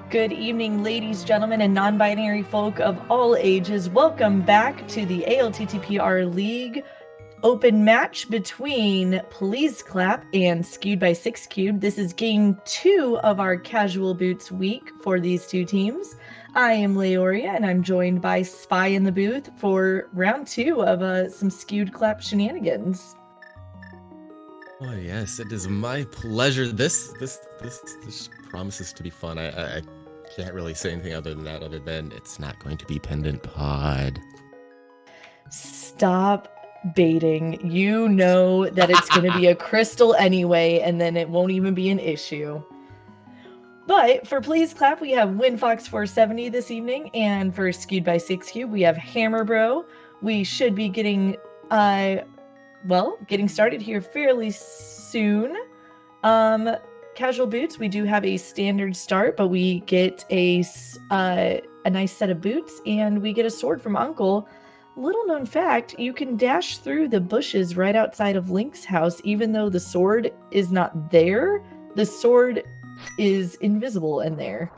Good evening, ladies, gentlemen, and non-binary folk of all ages. Welcome back to the ALTTPR League open match between Please Clap and Skewed by 6 Cubed. This is game 2 of our Casual Boots week for these two teams. I am Leoria, and I'm joined by Spy in the booth for round 2 of some Skewed Clap shenanigans. Oh yes, it is my pleasure. This promises to be fun. I can't really say anything other than it's not going to be Pendant Pod. Stop baiting. You know that it's going to be a crystal anyway, and then it won't even be an issue. But for Please Clap, we have WindFox470 this evening, and for Skewed by 6 Cube, we have HammerBro. We should be getting started here fairly soon. Casual Boots, we do have a standard start, but we get a nice set of boots, and we get a sword from Uncle. Little known fact, you can dash through the bushes right outside of Link's house, even though the sword is not there. The sword is invisible in there.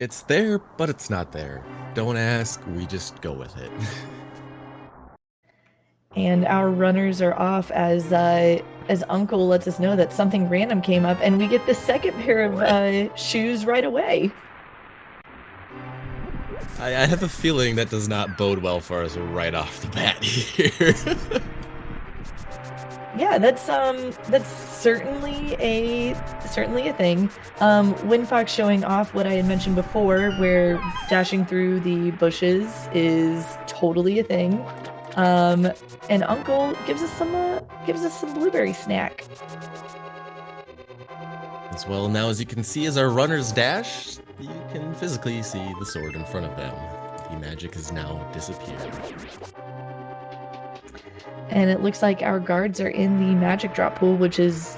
It's there, but it's not there. Don't ask, we just go with it. And our runners are off as Uncle lets us know that something random came up, and we get the second pair of shoes right away. I have a feeling that does not bode well for us right off the bat here. Yeah, that's certainly a thing. WindFox showing off what I had mentioned before, where dashing through the bushes is totally a thing. And Uncle gives us some blueberry snack. As well, now as you can see, as our runners dash, you can physically see the sword in front of them. The magic has now disappeared. And it looks like our guards are in the magic drop pool, which is,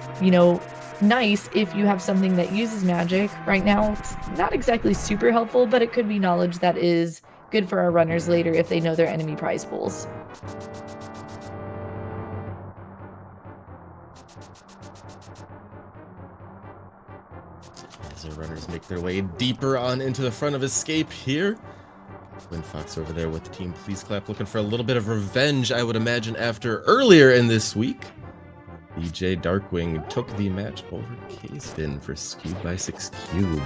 nice if you have something that uses magic. Right now, it's not exactly super helpful, but it could be knowledge that is good for our runners later if they know their enemy prize pools. As the runners make their way deeper on into the front of Escape here. WindFox over there with Team Please Clap looking for a little bit of revenge, I would imagine, after earlier in this week. DJ Darkwing took the match over K-Spin for Skewed by 6 Cubed.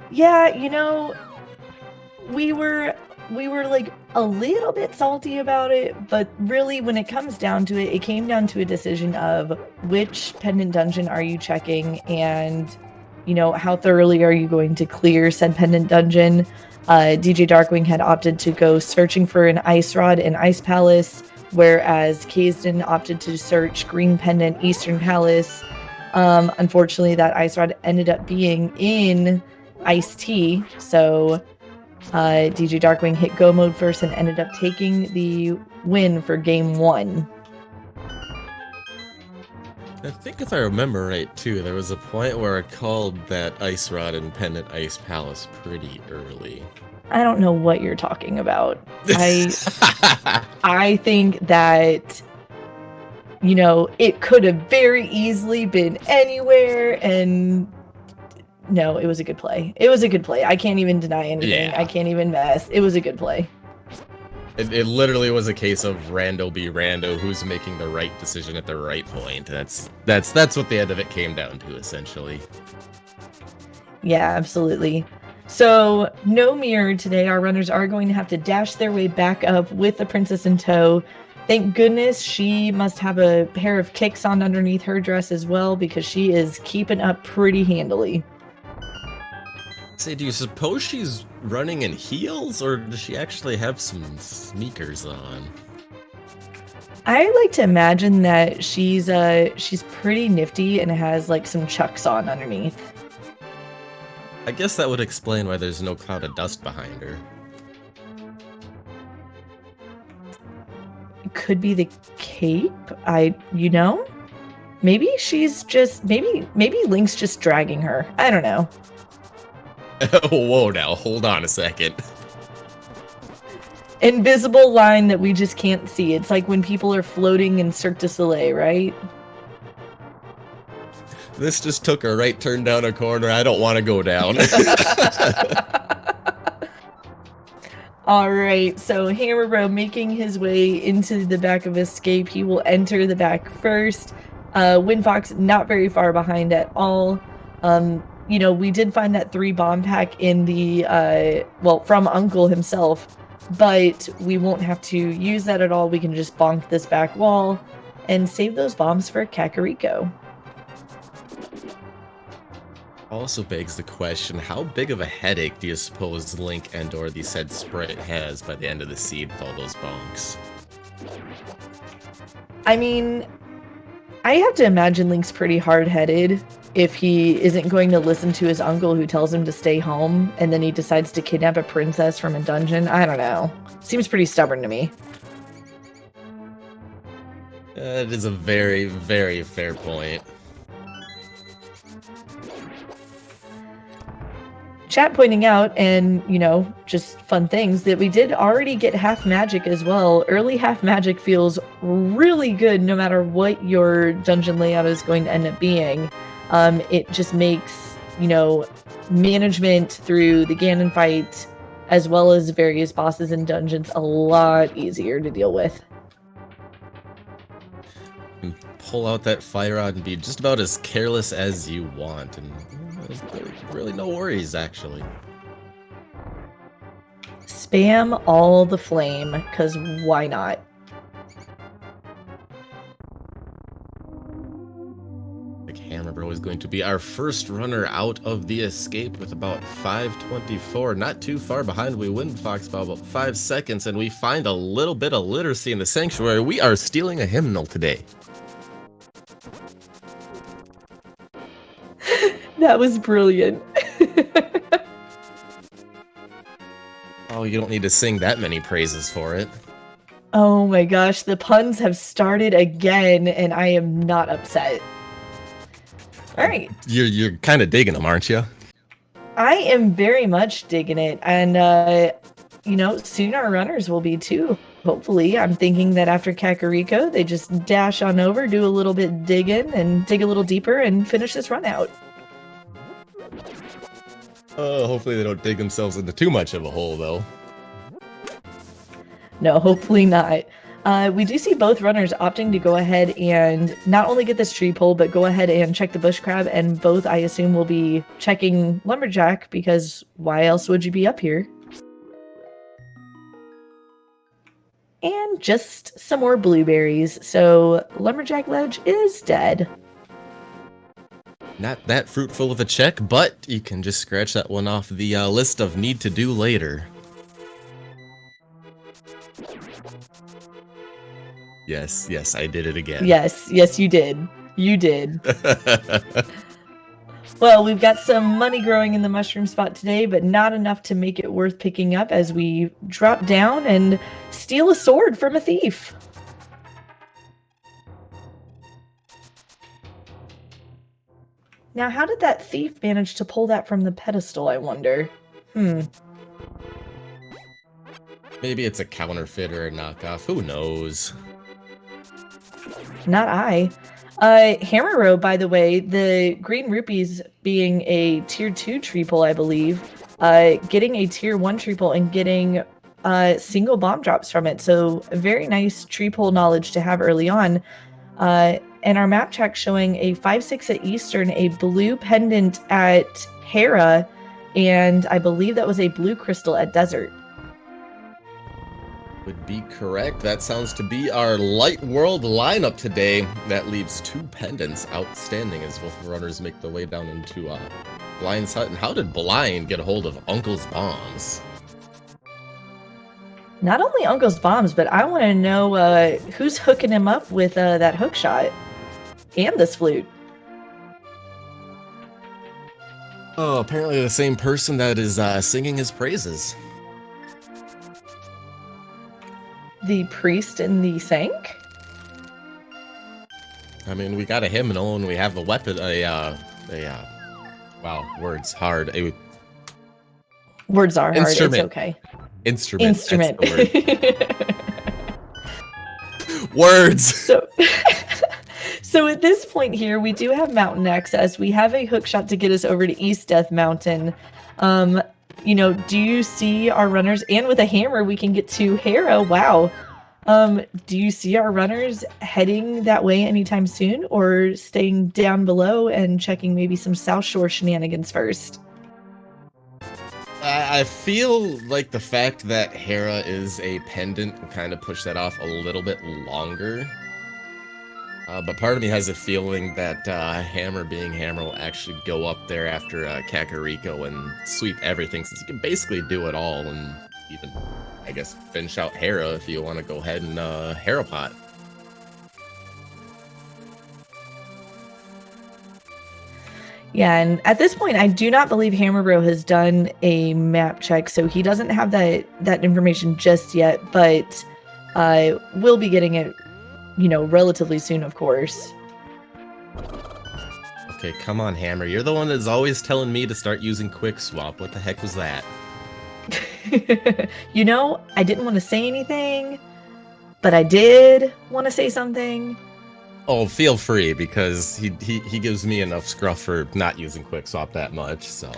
Yeah, we were like a little bit salty about it, but really when it comes down to it, it came down to a decision of which pendant dungeon are you checking, and how thoroughly are you going to clear said pendant dungeon. DJ Darkwing had opted to go searching for an ice rod in Ice Palace, whereas Kaysden opted to search Green Pendant Eastern Palace. Unfortunately, that ice rod ended up being in Ice Tea, so DJ Darkwing hit go mode first and ended up taking the win for game 1. I think if I remember right, too, there was a point where I called that Ice Rod in Pendant Ice Palace pretty early. I don't know what you're talking about. I think that, it could have very easily been anywhere, and no, it was a good play. It was a good play. I can't even deny anything. Yeah. I can't even mess. It was a good play. It literally was a case of rando be rando, who's making the right decision at the right point. That's what the end of it came down to, essentially. Yeah, absolutely. So, no mirror today. Our runners are going to have to dash their way back up with the princess in tow. Thank goodness she must have a pair of kicks on underneath her dress as well, because she is keeping up pretty handily. Say, do you suppose she's running in heels, or does she actually have some sneakers on? I like to imagine that she's pretty nifty and has like some Chucks on underneath. I guess that would explain why there's no cloud of dust behind her. It could be the cape. Maybe she's just maybe Link's just dragging her. I don't know. Whoa, now, hold on a second. Invisible line that we just can't see. It's like when people are floating in Cirque du Soleil, right? This just took a right turn down a corner. I don't want to go down. All right, so HammerBro making his way into the back of Escape. He will enter the back first. WindFox not very far behind at all. You know, we did find that 3 bomb pack in the, well, from Uncle himself, but we won't have to use that at all. We can just bonk this back wall and save those bombs for Kakariko. Also begs the question, how big of a headache do you suppose Link and or the said Sprite has by the end of the seed with all those bonks? I mean, I have to imagine Link's pretty hard-headed if he isn't going to listen to his uncle who tells him to stay home, and then he decides to kidnap a princess from a dungeon. I don't know. Seems pretty stubborn to me. It is a very, very fair point. Chat pointing out, and, you know, just fun things, that we did already get half magic as well. Early half magic feels really good no matter what your dungeon layout is going to end up being. It just makes, you know, management through the Ganon fight, as well as various bosses and dungeons, a lot easier to deal with. And pull out that fire rod and be just about as careless as you want, and really no worries, actually. Spam all the flame, because why not? HammerBro is going to be our first runner out of the Escape with about 5:24. Not too far behind. We WindFox by about 5 seconds, and we find a little bit of literacy in the sanctuary. We are stealing a hymnal today. That was brilliant. Oh, you don't need to sing that many praises for it. Oh my gosh, the puns have started again, and I am not upset. All right. You're kind of digging them, aren't you? I am very much digging it, and you know, soon our runners will be too. Hopefully, I'm thinking that after Kakariko, they just dash on over, do a little bit digging, and dig a little deeper, and finish this run out. Hopefully they don't dig themselves into too much of a hole, though. No, hopefully not. We do see both runners opting to go ahead and not only get this tree pull, but go ahead and check the bush crab, and both, I assume, will be checking Lumberjack, because why else would you be up here? And just some more blueberries, so Lumberjack Ledge is dead. Not that fruitful of a check, but you can just scratch that one off the list of need to do later. Yes, I did it again. Yes, you did. You did. Well, we've got some money growing in the mushroom spot today, but not enough to make it worth picking up as we drop down and steal a sword from a thief. Now, how did that thief manage to pull that from the pedestal, I wonder? Maybe it's a counterfeit or a knockoff. Who knows? Not I. HammerBro, by the way, the green rupees being a tier 2 tree pull, I believe, getting a tier 1 tree pull and getting single bomb drops from it. So very nice tree pull knowledge to have early on. And our map check showing a 5-6 at Eastern, a blue pendant at Hera, and I believe that was a blue crystal at Desert. Would be correct. That sounds to be our Light World lineup today. That leaves 2 pendants outstanding as both runners make their way down into Blind's hut. And how did Blind get a hold of Uncle's bombs? Not only Uncle's bombs, but I want to know who's hooking him up with that hook shot and this flute. Oh, apparently the same person that is singing his praises. The priest in the sink? I mean, we got a hymnal and we have a weapon, wow, words hard. Words are hard, Instrument. it's okay. Instrument. Instrument. Words. So at this point here, we do have mountain access. We have a hook shot to get us over to East Death Mountain. You know, do you see our runners? And with a hammer, we can get to Hera. Wow. Do you see our runners heading that way anytime soon, or staying down below and checking maybe some South Shore shenanigans first? I feel like the fact that Hera is a pendant will kind of push that off a little bit longer. But part of me has a feeling that Hammer being Hammer will actually go up there after Kakariko and sweep everything, since you can basically do it all, and even, I guess, finish out Hera if you want to go ahead and Hera pot. Yeah, and at this point, I do not believe HammerBro has done a map check, so he doesn't have that information just yet, but we'll be getting it, you know, relatively soon, of course. Okay, come on, Hammer. You're the one that's always telling me to start using Quick Swap. What the heck was that? You know, I didn't want to say anything, but I did want to say something. Oh, feel free, because he gives me enough scruff for not using Quick Swap that much, so.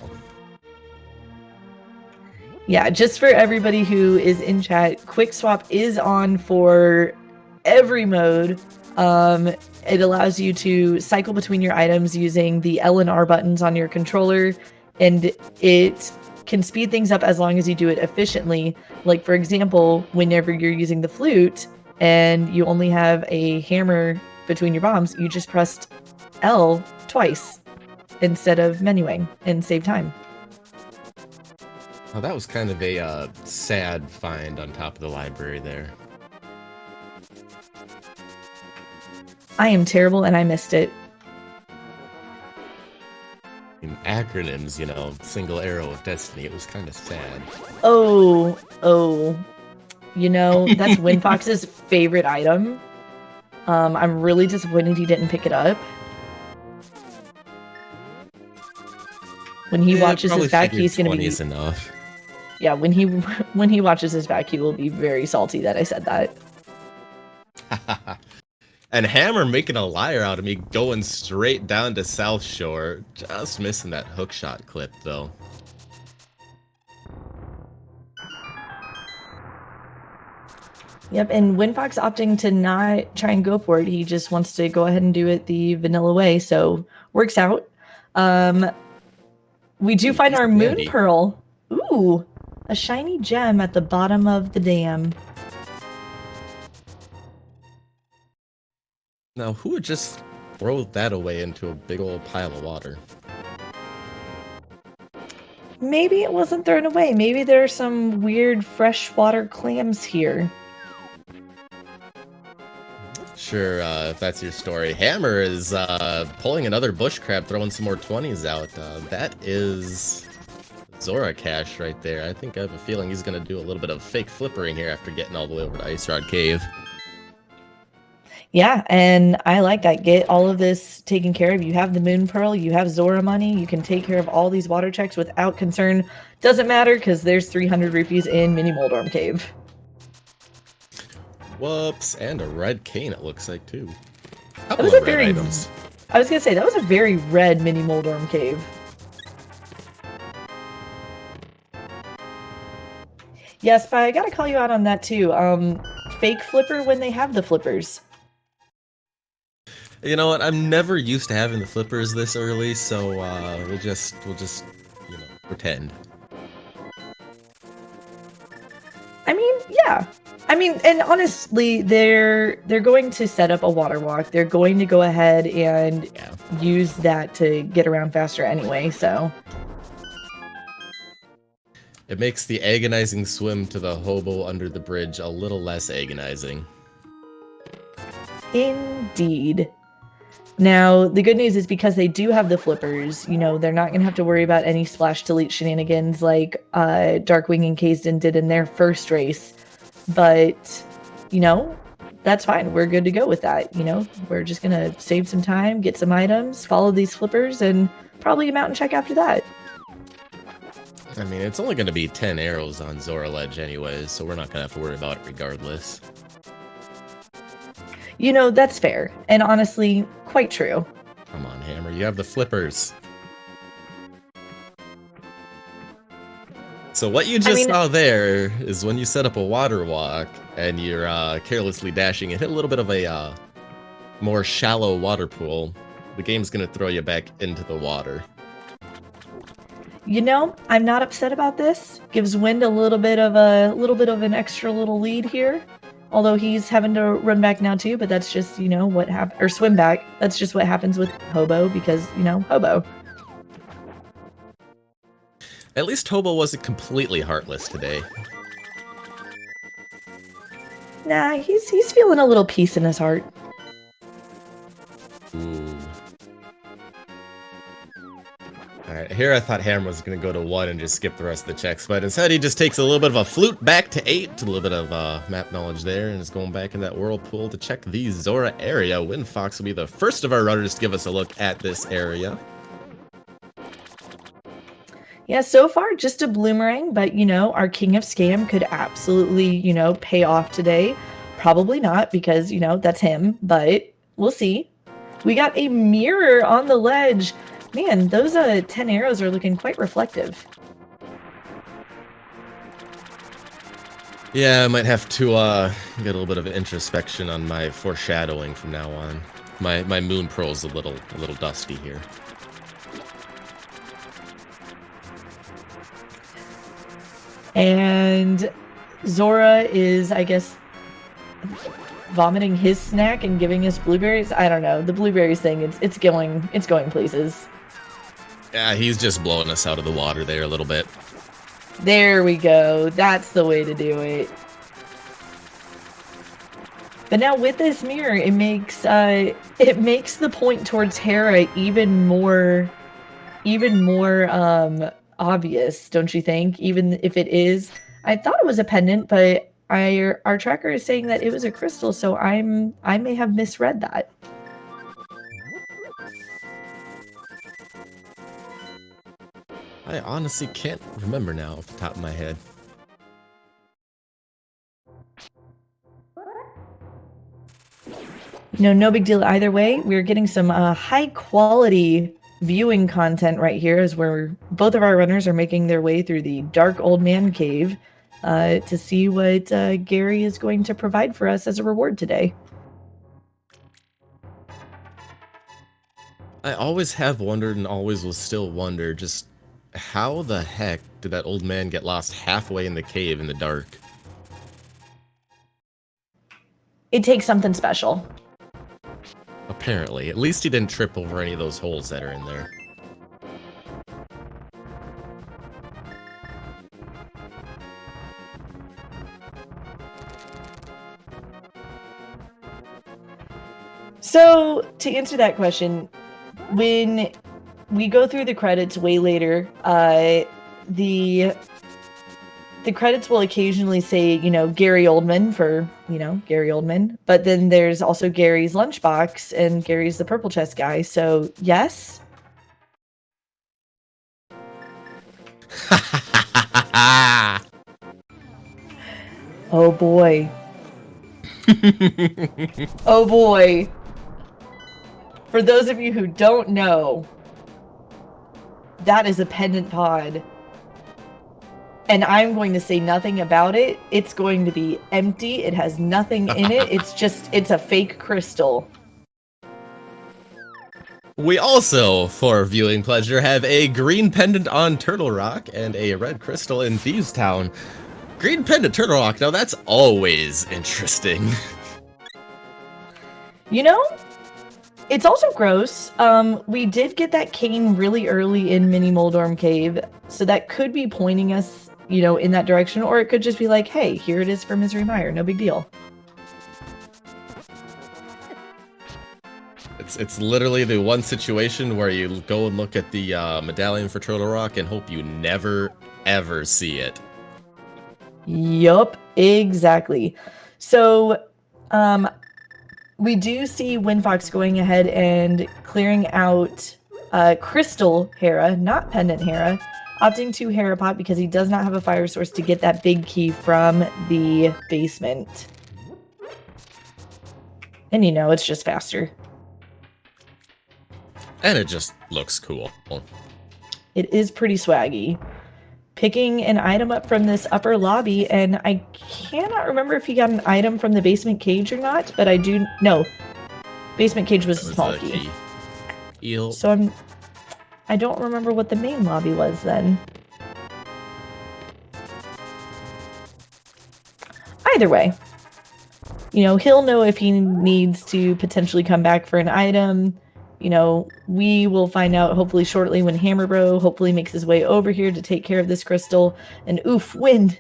Yeah, just for everybody who is in chat, Quick Swap is on for every mode. It allows you to cycle between your items using the L and R buttons on your controller, and it can speed things up as long as you do it efficiently. Like, for example, whenever you're using the flute and you only have a hammer between your bombs, you just pressed L twice instead of menuing and save time. Oh, that was kind of a sad find on top of the library there. I am terrible and I missed it. In acronyms, you know, single arrow of destiny, it was kind of sad. Oh, you know, that's WindFox's favorite item. I'm really disappointed he didn't pick it up. When he watches his back, he's gonna be enough. Yeah, when he watches his back, he will be very salty that I said that. And Hammer making a liar out of me, going straight down to South Shore. Just missing that hook shot clip, though. Yep, and WindFox opting to not try and go for it. He just wants to go ahead and do it the vanilla way, so works out. We do find our moon pearl. Ooh, a shiny gem at the bottom of the dam. Now, who would just throw that away into a big old pile of water? Maybe it wasn't thrown away. Maybe there are some weird freshwater clams here. Sure, if that's your story. Hammer is pulling another bush crab, throwing some more 20s out. That is Zora Cash right there. I think I have a feeling he's going to do a little bit of fake flippering here after getting all the way over to Ice Rod Cave. Yeah, and I like that. Get all of this taken care of. You have the Moon Pearl, you have Zora money, you can take care of all these water checks without concern. Doesn't matter, because there's 300 rupees in Mini Moldorm Cave. Whoops, and a red cane it looks like too. That was a very, items. I was gonna say, that was a very red Mini Moldorm Cave. Yes, but I gotta call you out on that too. Fake flipper when they have the flippers. You know what? I'm never used to having the flippers this early, so we'll just you know, pretend. I mean, yeah. I mean, and honestly, they're going to set up a water walk. They're going to go ahead and use that to get around faster anyway, so. It makes the agonizing swim to the hobo under the bridge a little less agonizing. Indeed. Now, the good news is because they do have the flippers, you know, they're not going to have to worry about any splash delete shenanigans like Darkwing and Kazden did in their first race. But, you know, that's fine. We're good to go with that. You know, we're just going to save some time, get some items, follow these flippers, and probably a mountain check after that. I mean, it's only going to be 10 arrows on Zora Ledge anyways, so we're not going to have to worry about it regardless. You know, that's fair. And honestly, quite true. Come on, Hammer, you have the flippers. So what you just saw there is when you set up a water walk and you're carelessly dashing and hit a little bit of a more shallow water pool, the game's gonna throw you back into the water. You know, I'm not upset about this. Gives Wind a little bit of an extra little lead here. Although he's having to run back now too, but that's just, you know, what happened, or swim back. That's just what happens with Hobo because, you know, Hobo. At least Hobo wasn't completely heartless today. Nah, he's feeling a little peace in his heart. Ooh. Alright, here I thought Hammer was going to go to 1 and just skip the rest of the checks, but instead he just takes a little bit of a flute back to 8, a little bit of map knowledge there, and is going back in that whirlpool to check the Zora area. WindFox will be the first of our runners to give us a look at this area. Yeah, so far just a bloomerang, but, you know, our King of Scam could absolutely, you know, pay off today. Probably not because, you know, that's him, but we'll see. We got a mirror on the ledge. Man, those 10 arrows are looking quite reflective. Yeah, I might have to get a little bit of introspection on my foreshadowing from now on. My Moon Pro's a little dusty here. And Zora is, I guess, vomiting his snack and giving us blueberries. I don't know. The blueberries thing, it's going places. Yeah, he's just blowing us out of the water there a little bit. There we go. That's the way to do it. But now with this mirror, it makes the point towards Hera even more obvious, don't you think? Even if it is, I thought it was a pendant, but our tracker is saying that it was a crystal, so I may have misread that. I honestly can't remember now off the top of my head. No big deal either way. We're getting some high quality viewing content right here as both of our runners are making their way through the dark old man cave to see what Gary is going to provide for us as a reward today. I always have wondered and always will still wonder just how the heck did that old man get lost halfway in the cave in the dark? It takes something special. Apparently. At least he didn't trip over any of those holes that are in there. So, to answer that question, when we go through the credits way later, the credits will occasionally say, you know, Gary Oldman for, you know, Gary Oldman. But then there's also Gary's lunchbox, and Gary's the purple chest guy. So, yes. Oh, boy. Oh, boy. For those of you who don't know, that is a pendant pod. And I'm going to say nothing about it. It's going to be empty. It has nothing in it. It's a fake crystal. We also, for viewing pleasure, have a green pendant on Turtle Rock and a red crystal in Thieves Town. Green pendant Turtle Rock, now that's always interesting. You know, it's also gross. We did get that cane really early in Mini Moldorm Cave, so that could be pointing us, you know, in that direction, or it could just be like, hey, here it is for Misery Mire, no big deal. It's literally the one situation where you go and look at the medallion for Turtle Rock and hope you never, ever see it. Yup, exactly. So, we do see WindFox going ahead and clearing out Crystal Hera, not Pendant Hera, opting to Hera Pot because he does not have a fire source to get that big key from the basement. And you know, it's just faster. And it just looks cool. It is pretty swaggy. Picking an item up from this upper lobby, and I cannot remember if he got an item from the basement cage or not, but I do know basement cage was a small key. Eel. So I don't remember what the main lobby was then. Either way, you know, he'll know if he needs to potentially come back for an item. You know, we will find out hopefully shortly when HammerBro hopefully makes his way over here to take care of this crystal. And oof, wind.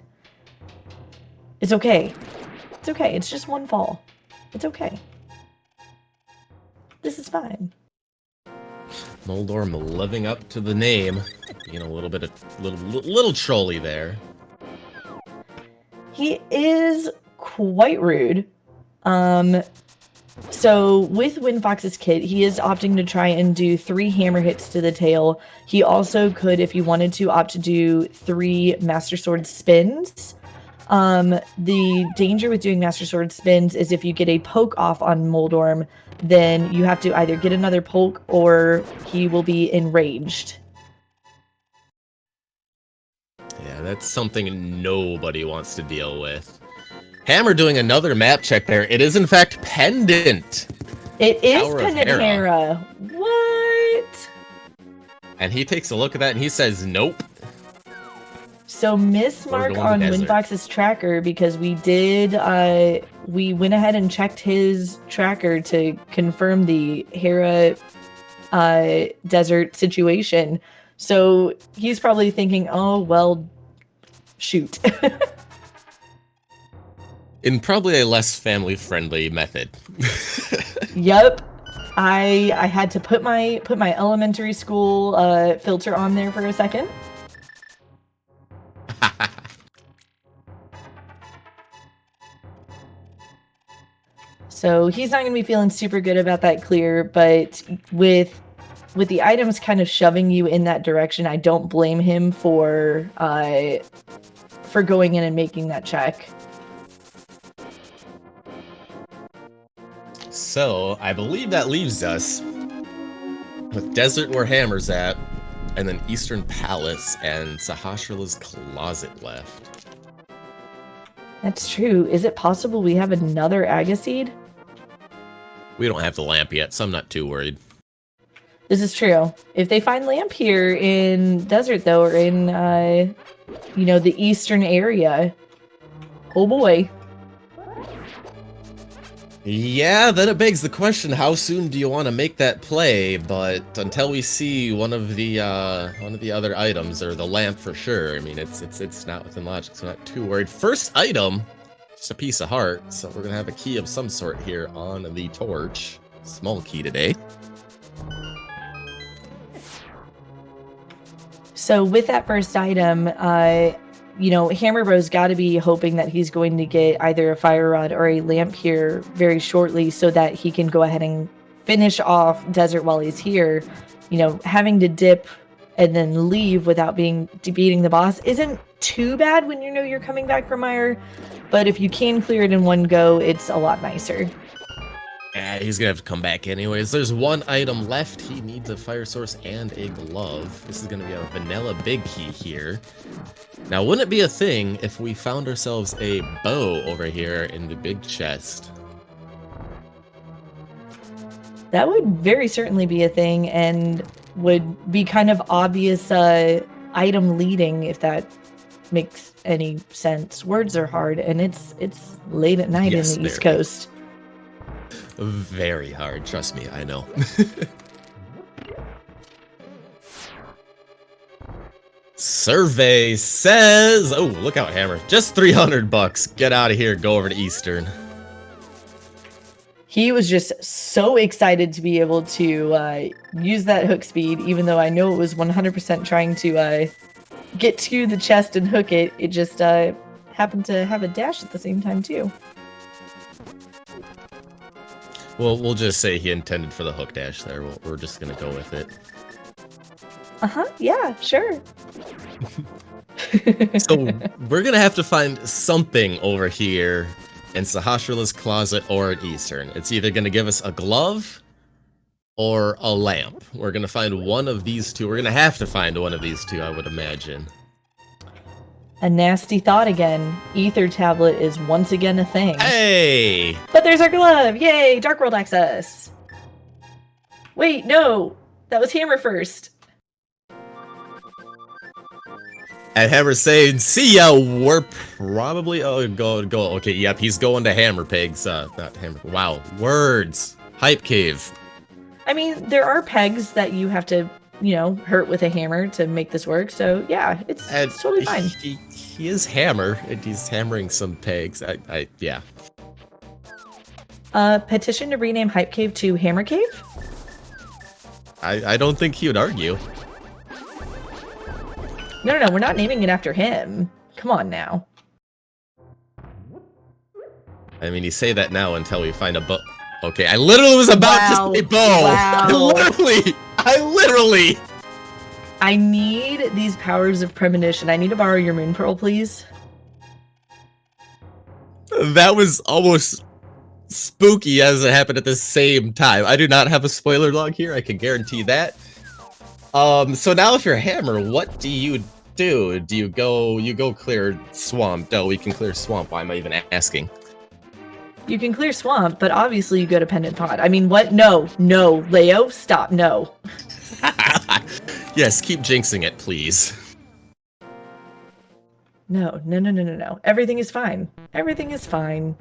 It's okay. It's okay. It's just one fall. It's okay. This is fine. Moldorm living up to the name. Being a little bit of little trolly there. He is quite rude. So with WindFox's kit, he is opting to try and do 3 hammer hits to the tail. He also could, if he wanted to, opt to do 3 Master Sword spins. The danger with doing Master Sword spins is if you get a poke off on Moldorm, then you have to either get another poke or he will be enraged. Yeah, that's something nobody wants to deal with. Hammer doing another map check there. It is in fact Pendant. It is Pendant Hera. What? And he takes a look at that and he says, nope. So miss mark on WindFox's tracker because we did, we went ahead and checked his tracker to confirm the Hera desert situation. So he's probably thinking, oh, well, shoot. In probably a less family-friendly method. Yep. I had to put my elementary school filter on there for a second. So he's not going to be feeling super good about that clear, but with the items kind of shoving you in that direction, I don't blame him for going in and making that check. So, I believe that leaves us with Desert where Hammer's at, and then Eastern Palace and Sahasrah's Closet left. That's true. Is it possible we have another Agaseed? We don't have the lamp yet, so I'm not too worried. This is true. If they find lamp here in Desert, though, or in, you know, the eastern area, oh boy. Yeah, then it begs the question, how soon do you want to make that play? But until we see one of the other items, or the lamp for sure, I mean, it's not within logic, so I'm not too worried. First item, just a piece of heart, so we're gonna have a key of some sort here on the torch. Small key today. So with that first item, you know, HammerBro's got to be hoping that he's going to get either a fire rod or a lamp here very shortly so that he can go ahead and finish off Desert while he's here. You know, having to dip and then leave without beating the boss isn't too bad when you know you're coming back from Mire, but if you can clear it in one go, it's a lot nicer. He's gonna have to come back anyways. There's one item left. He needs a fire source and a glove. This is gonna be a vanilla big key here. Now, wouldn't it be a thing if we found ourselves a bow over here in the big chest? That would very certainly be a thing and would be kind of obvious item leading, if that makes any sense. Words are hard, and it's late at night in the East Coast. Very hard, trust me, I know. Survey says, oh, look out, Hammer. Just $300. Get out of here, go over to Eastern. He was just so excited to be able to use that hook speed, even though I know it was 100% trying to get to the chest and hook it. It just happened to have a dash at the same time, too. Well, we'll just say he intended for the hook dash there. We're just going to go with it. Uh-huh, yeah, sure. So we're going to have to find something over here in Sahasrah's Closet or at Eastern. It's either going to give us a glove or a lamp. We're gonna find one of these two. We're gonna have to find one of these two, I would imagine. A nasty thought again. Ether tablet is once again a thing. Hey! But there's our glove! Yay! Dark World access! Wait, no! That was Hammer first. And Hammer saying, see ya, we're probably... Oh, go. Okay, yep, he's going to Hammer Pigs. Not Hammer... Wow, words. Hype Cave. I mean, there are pegs that you have to, you know, hurt with a hammer to make this work. So, yeah, it's totally fine. He is Hammer, and he's hammering some pegs. Yeah. Petition to rename Hype Cave to Hammer Cave? I don't think he would argue. No, we're not naming it after him. Come on now. I mean, you say that now until we find a bow. Okay, I literally was about to say bow. Wow. I literally. I need these powers of premonition. I need to borrow your moon pearl, please. That was almost spooky as it happened at the same time. I do not have a spoiler log here, I can guarantee that. So now if you're Hammer, what do? Do you go clear swamp? No, we can clear swamp. Why am I even asking? You can clear swamp, but obviously you go to Pendant Pod. I mean, what? No, Leo, stop, no. Yes, keep jinxing it, please. No. Everything is fine. Everything is fine.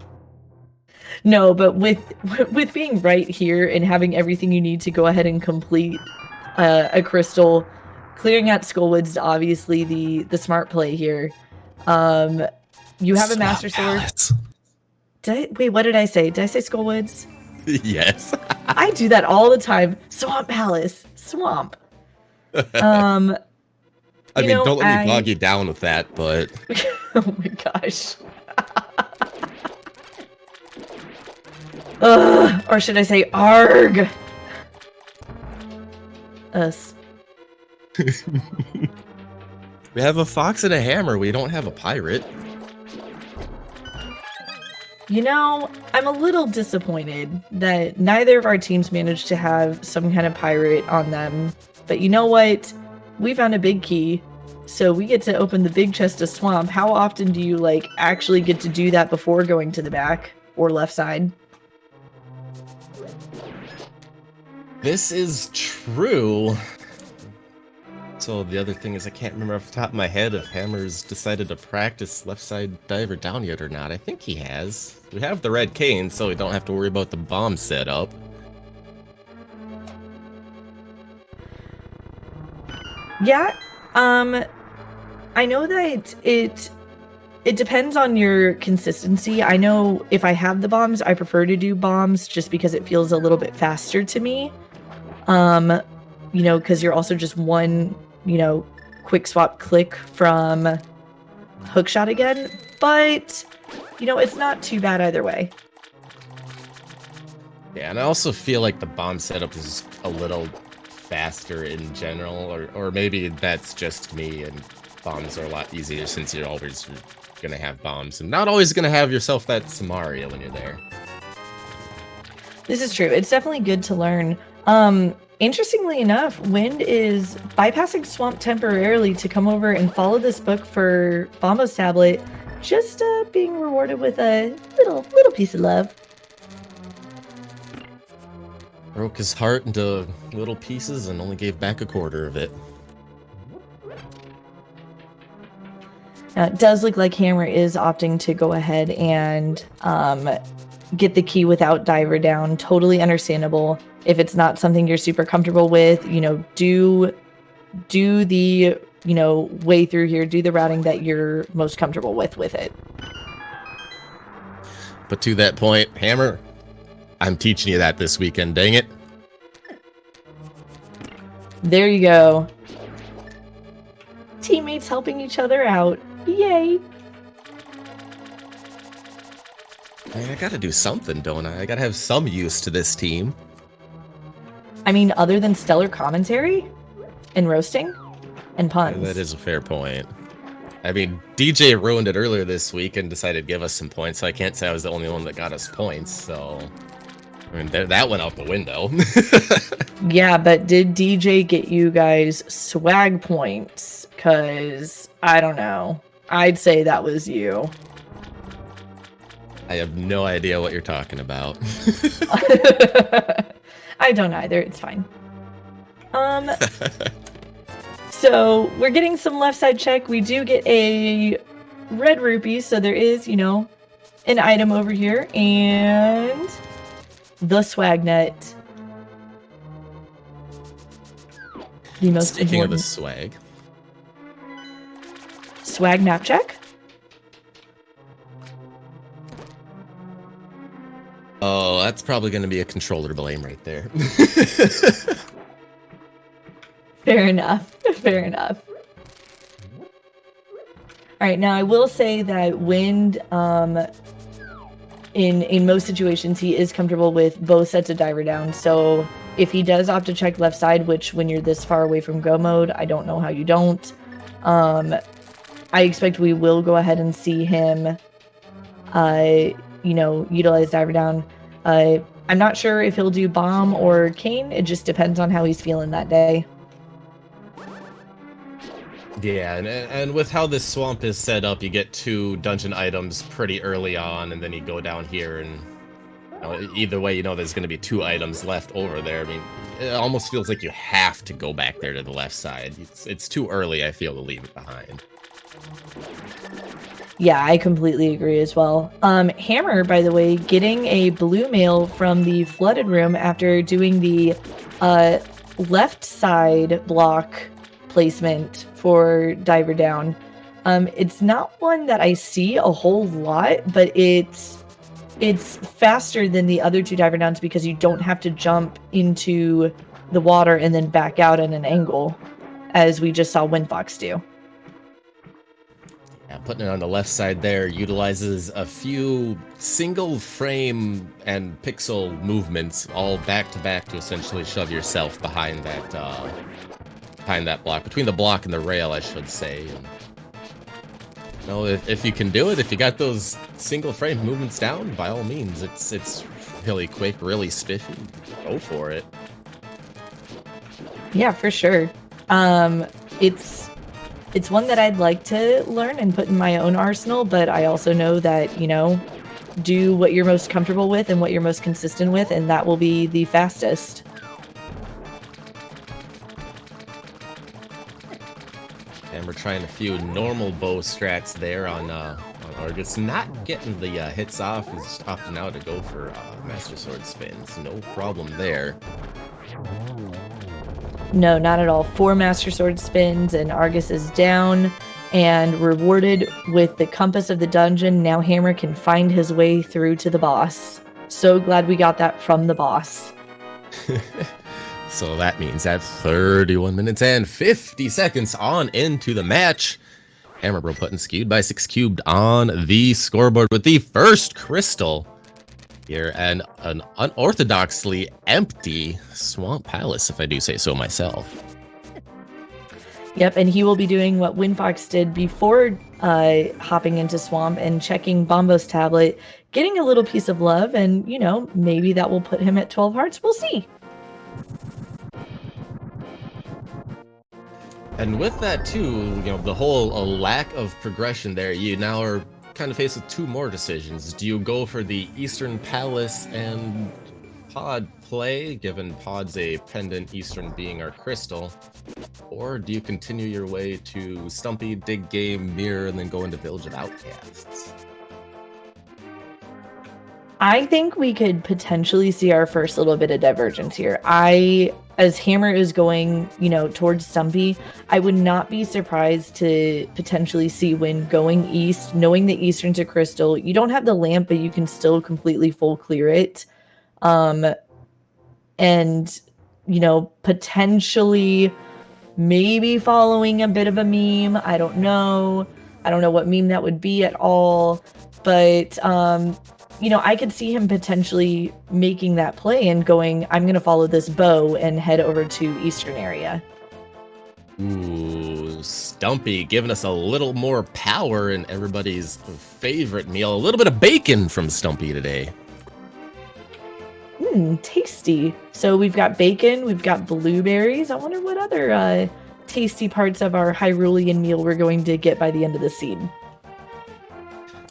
No, but with being right here and having everything you need to go ahead and complete a crystal, clearing out Skullwoods is obviously the smart play here. You have a Master Sword. Wait, what did I say? Did I say Skullwoods? Yes. I do that all the time. Swamp Palace. Swamp. I mean, don't let me bog you down with that, but... Oh my gosh. Or should I say ARG? Us. We have a fox and a hammer. We don't have a pirate. You know, I'm a little disappointed that neither of our teams managed to have some kind of pirate on them. But you know what? We found a big key, so we get to open the big chest of swamp. How often do you, like, actually get to do that before going to the back or left side? This is true. So the other thing is I can't remember off the top of my head if Hammer's decided to practice left side diver down yet or not. I think he has. We have the red cane, so we don't have to worry about the bomb setup. Yeah, I know that it depends on your consistency. I know if I have the bombs, I prefer to do bombs just because it feels a little bit faster to me. You know, because you're also just one, you know, quick swap click from hookshot again. But, you know, it's not too bad either way. Yeah, and I also feel like the bomb setup is a little faster in general, or maybe that's just me, and bombs are a lot easier since you're always gonna have bombs and not always gonna have yourself that Samaria when you're there. This is true. It's definitely good to learn. Interestingly enough, Wind is bypassing Swamp temporarily to come over and follow this book for Bombo's tablet, just being rewarded with a little piece of love. Broke his heart into little pieces and only gave back a quarter of it. Now, it does look like Hammer is opting to go ahead and get the key without diver down. Totally understandable. If it's not something you're super comfortable with, you know, do the, you know, way through here, do the routing that you're most comfortable with it. But to that point, Hammer, I'm teaching you that this weekend, dang it. There you go. Teammates helping each other out. Yay. I mean, I gotta do something, don't I? I gotta have some use to this team. I mean, other than stellar commentary and roasting and puns. Yeah, that is a fair point. I mean, DJ ruined it earlier this week and decided to give us some points, so I can't say I was the only one that got us points, so... I mean, that went out the window. Yeah, but did DJ get you guys swag points? Because I don't know. I'd say that was you. I have no idea what you're talking about. I don't either. It's fine. So we're getting some left side check. We do get a red rupee, so there is, you know, an item over here, and the swag net. The most Speaking of the important swag map check. Oh, that's probably going to be a controller blame right there. Fair enough. Fair enough. All right, now I will say that Wind, in most situations, he is comfortable with both sets of diver down. So if he does opt to check left side, which when you're this far away from go mode, I don't know how you don't. I expect we will go ahead and see him, you know, utilize diver down. I'm not sure if he'll do bomb or cane. It just depends on how he's feeling that day. Yeah, and with how this swamp is set up, you get 2 dungeon items pretty early on, and then you go down here, and you know, either way, you know there's going to be 2 items left over there. I mean, it almost feels like you have to go back there to the left side. It's too early, I feel, to leave it behind. Yeah, I completely agree as well. Hammer, by the way, getting a blue mail from the flooded room after doing the left side block placement for diver down. It's not one that I see a whole lot, but it's faster than the other 2 diver downs because you don't have to jump into the water and then back out at an angle, as we just saw WindFox do. Yeah, putting it on the left side there utilizes a few single frame and pixel movements all back to back to essentially shove yourself behind that block, between the block and the rail, I should say. And, you know, if you can do it, if you got those single frame movements down, by all means, it's really quick, really spiffy. Go for it. Yeah, for sure. It's one that I'd like to learn and put in my own arsenal, but I also know that, you know, do what you're most comfortable with and what you're most consistent with, and that will be the fastest. And we're trying a few normal bow strats there on Argus. Not getting the hits off. He's opting out to go for Master Sword spins. No problem there. No, not at all. 4 Master Sword spins, and Argus is down and rewarded with the compass of the dungeon. Now Hammer can find his way through to the boss. So glad we got that from the boss. So that means at 31 minutes and 50 seconds on into the match, HammerBro putting Skewed by 6 cubed on the scoreboard with the first crystal here, and an unorthodoxly empty Swamp Palace, if I do say so myself. Yep, and he will be doing what WindFox did before hopping into Swamp and checking Bombo's tablet, getting a little piece of love, and, you know, maybe that will put him at 12 hearts. We'll see. And with that too, you know, the whole lack of progression there, you now are kind of faced with 2 more decisions. Do you go for the Eastern Palace and Pod play, given Pod's a pendant, Eastern being our crystal, or do you continue your way to Stumpy, Dig Game, Mirror, and then go into Village of Outcasts? I think we could potentially see our first little bit of divergence here. As Hammer is going, you know, towards Stumpy, I would not be surprised to potentially see Wind going east, knowing that Eastern's a crystal. You don't have the lamp, but you can still completely full clear it. And, you know, potentially maybe following a bit of a meme. I don't know. I don't know what meme that would be at all. But, you know, I could see him potentially making that play and going, I'm going to follow this bow and head over to Eastern area. Ooh, Stumpy giving us a little more power in everybody's favorite meal. A little bit of bacon from Stumpy today. Tasty. So we've got bacon, we've got blueberries. I wonder what other tasty parts of our Hyrulean meal we're going to get by the end of the seed.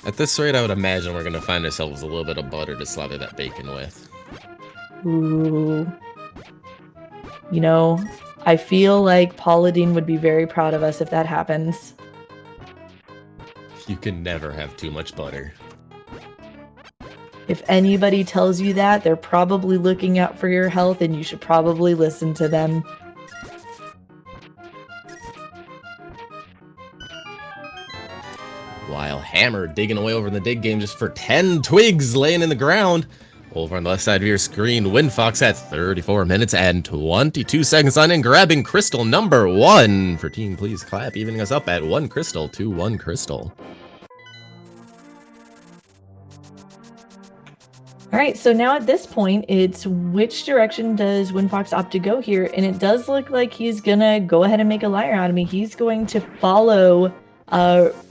At this rate, I would imagine we're going to find ourselves a little bit of butter to slather that bacon with. Ooh. You know, I feel like Paula Deen would be very proud of us if that happens. You can never have too much butter. If anybody tells you that, they're probably looking out for your health, and you should probably listen to them. While Hammer digging away over in the dig game just for 10 twigs laying in the ground. Over on the left side of your screen, WindFox at 34 minutes and 22 seconds on in, grabbing crystal number 1 for Team Please Clap, evening us up at 1 crystal to 1 crystal. All right, so now at this point, it's which direction does WindFox opt to go here? And it does look like he's gonna go ahead and make a liar out of me. He's going to follow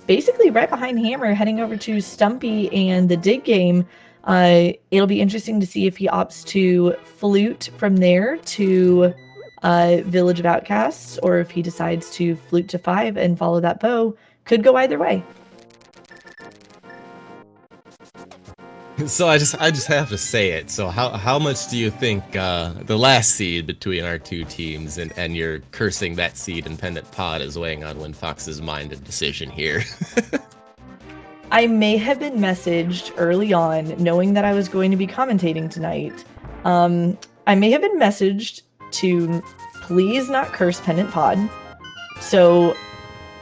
basically right behind Hammer, heading over to Stumpy and the dig game. It'll be interesting to see if he opts to flute from there to Village of Outcasts, or if he decides to flute to 5 and follow that bow. Could go either way. So I just have to say it. So how much do you think the last seed between our two teams and you're cursing that seed in Pendant Pod is weighing on WindFox's mind and decision here? I may have been messaged early on, knowing that I was going to be commentating tonight. I may have been messaged to please not curse Pendant Pod. So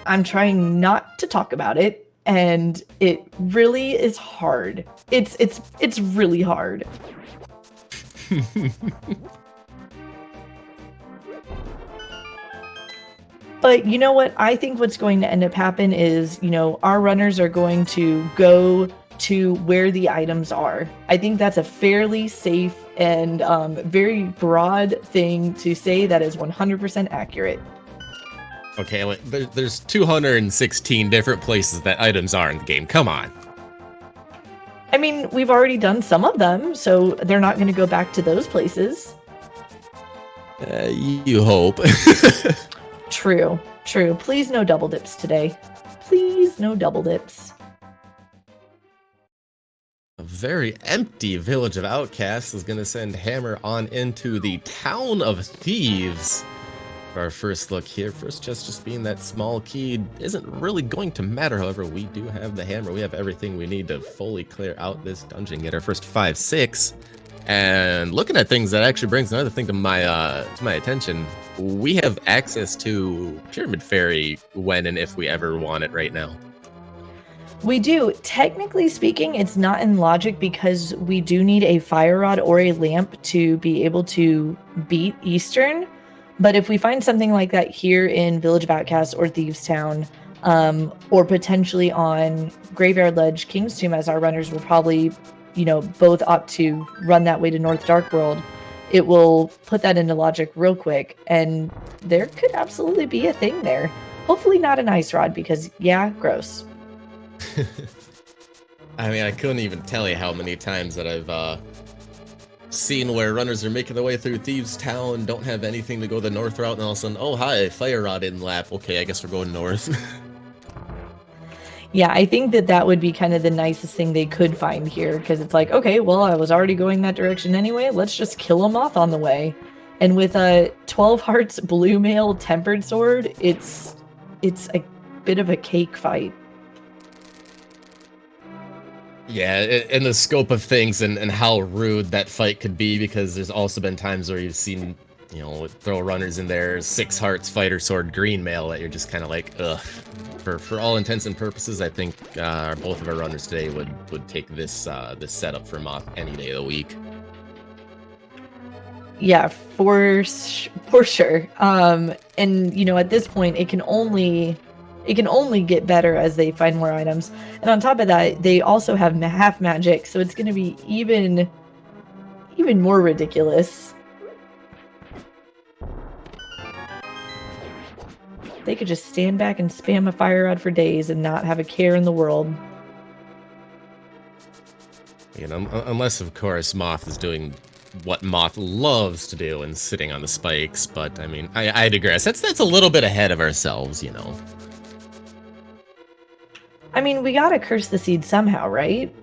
I'm trying not to talk about it. And it really is hard. It's really hard. But you know what? I think what's going to end up happen is, our runners are going to go to where the items are. I think that's a fairly safe and very broad thing to say that is 100% accurate. Okay, there's 216 different places that items are in the game. Come on. I mean, we've already done some of them, so they're not going to go back to those places. You hope. True. Please no double dips today. Please no double dips. A very empty Village of Outcasts is going to send Hammer on into the Town of Thieves. For our first look here, first just being that small key isn't really going to matter. However, we do have the hammer. We have everything we need to fully clear out this dungeon, get our first 5-6. And looking at things, that actually brings another thing to my attention. We have access to Pyramid Fairy when and if we ever want it right now. We do. Technically speaking, it's not in logic because we do need a fire rod or a lamp to be able to beat Eastern. But if we find something like that here in Village of Outcasts or Thieves Town, or potentially on Graveyard Ledge, King's Tomb, as our runners will probably, both opt to run that way to North Dark World, it will put that into logic real quick. And there could absolutely be a thing there. Hopefully not an ice rod because, yeah, gross. I mean, I couldn't even tell you how many times that I've seen where runners are making their way through Thieves Town, don't have anything to go the north route, and all of a sudden, oh hi, fire rod in lap. Okay, I guess we're going north. Yeah, I think that would be kind of the nicest thing they could find here, because it's like, okay, well, I was already going that direction anyway. Let's just kill them off on the way. And with a 12 Hearts Blue Mail Tempered Sword, it's a bit of a cake fight. Yeah, in the scope of things and how rude that fight could be, because there's also been times where you've seen, throw runners in there, 6 Hearts Fighter Sword Green Mail that you're just kind of like, ugh. For all intents and purposes, I think both of our runners today would take this setup for Moth any day of the week. Yeah, for sure. And at this point, it can only get better as they find more items. And on top of that, they also have half magic, so it's going to be even more ridiculous. They could just stand back and spam a fire rod for days and not have a care in the world. Unless, of course, Moth is doing what Moth loves to do and sitting on the spikes, but I mean, I digress. That's a little bit ahead of ourselves, you know. I mean, we gotta curse the seed somehow, right?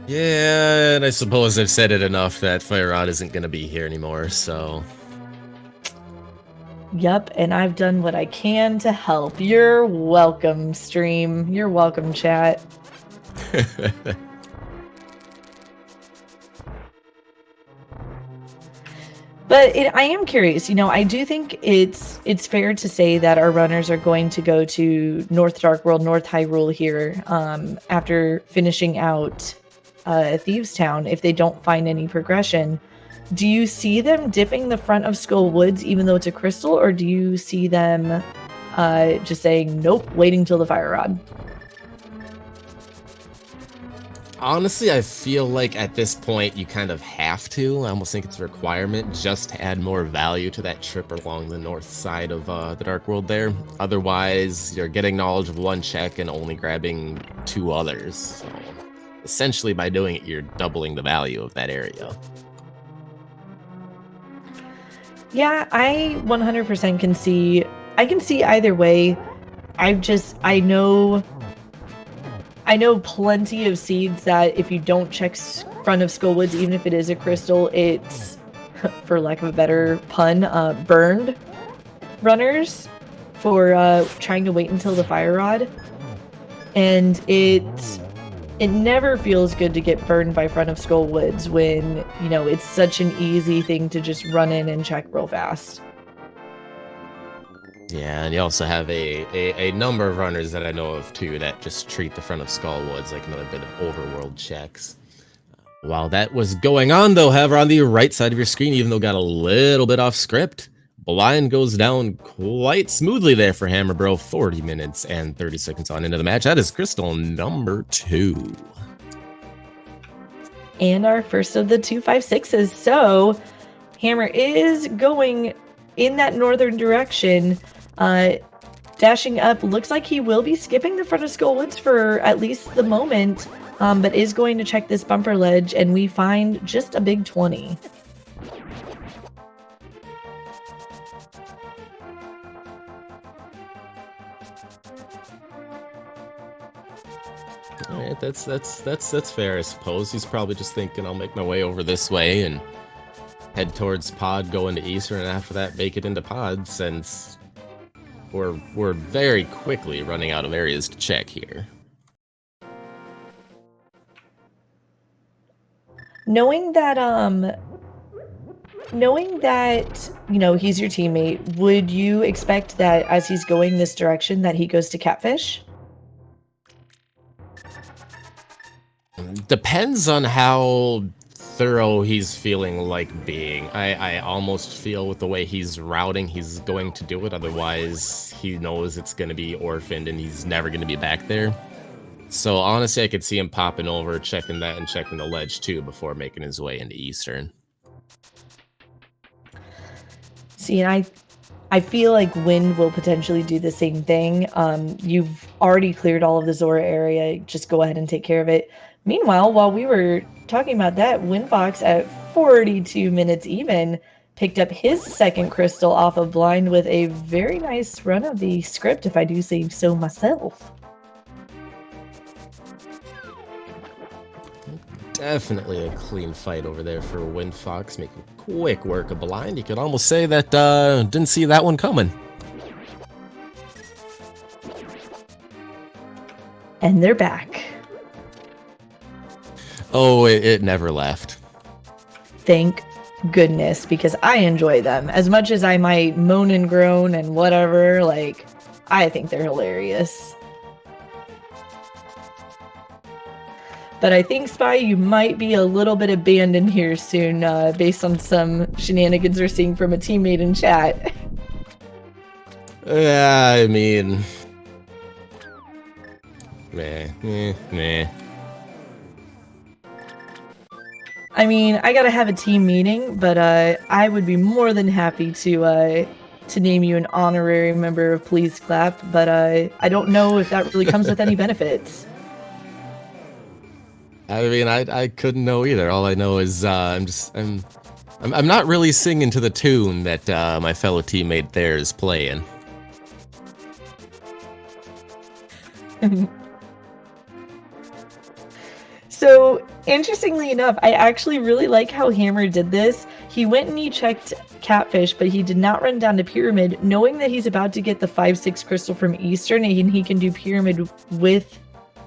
Yeah, and I suppose I've said it enough that Fire Rod isn't going to be here anymore, so... Yup, and I've done what I can to help. You're welcome, stream. You're welcome, chat. But I am curious, you know, I do think it's fair to say that our runners are going to go to North Dark World, North Hyrule here after finishing out Thieves Town if they don't find any progression. Do you see them dipping the front of Skull Woods even though it's a crystal, or do you see them just saying, nope, waiting till the Fire Rod? Honestly, I feel like at this point you kind of have to. I almost think it's a requirement just to add more value to that trip along the north side of the Dark World there. Otherwise, you're getting knowledge of one check and only grabbing 2 others. So essentially, by doing it, you're doubling the value of that area. Yeah, I 100% can see. I can see either way. I know plenty of seeds that if you don't check front of Skull Woods, even if it is a crystal, it's, for lack of a better pun, burned runners for trying to wait until the Fire Rod. And it never feels good to get burned by front of Skull Woods when, you know, it's such an easy thing to just run in and check real fast. Yeah, and you also have a number of runners that I know of, too, that just treat the front of Skull Woods like another bit of overworld checks. While that was going on, though, however, on the right side of your screen, even though it got a little bit off script, Blind goes down quite smoothly there for HammerBro. 40 minutes and 30 seconds on into the match. That is crystal number 2. And our first of the 256s. So, Hammer is going in that northern direction. Dashing up, looks like he will be skipping the front of Skull Woods for at least the moment, but is going to check this bumper ledge, and we find just a big 20. All right, that's fair, I suppose. He's probably just thinking, I'll make my way over this way and head towards pod, go into Eastern, and after that, make it into pod, since we're very quickly running out of areas to check here. Knowing that, you know, he's your teammate, would you expect that as he's going this direction that he goes to Catfish? Depends on how thorough he's feeling like being. I almost feel with the way he's routing, he's going to do it. Otherwise, he knows it's going to be orphaned and he's never going to be back there. So honestly, I could see him popping over, checking that, and checking the ledge too before making his way into Eastern. See, and I feel like Wind will potentially do the same thing. You've already cleared all of the Zora area. Just go ahead and take care of it. Meanwhile, while we were talking about that, WindFox at 42 minutes even picked up his second crystal off of Blind with a very nice run of the script, if I do say so myself. Definitely a clean fight over there for WindFox, making quick work of Blind. You could almost say that didn't see that one coming. And they're back. Oh, it never left. Thank goodness, because I enjoy them. As much as I might moan and groan and whatever, like, I think they're hilarious. But I think, Spy, you might be a little bit abandoned here soon, based on some shenanigans we're seeing from a teammate in chat. Yeah, I mean... Meh. I mean, I gotta have a team meeting, but I would be more than happy to name you an honorary member of Please Clap, but I don't know if that really comes with any benefits. I mean, I couldn't know either. All I know is I'm not really singing to the tune that my fellow teammate there is playing. So, interestingly enough, I actually really like how Hammer did this. He went and he checked Catfish, but he did not run down to Pyramid, knowing that he's about to get the 5-6 crystal from Eastern, and he can do Pyramid with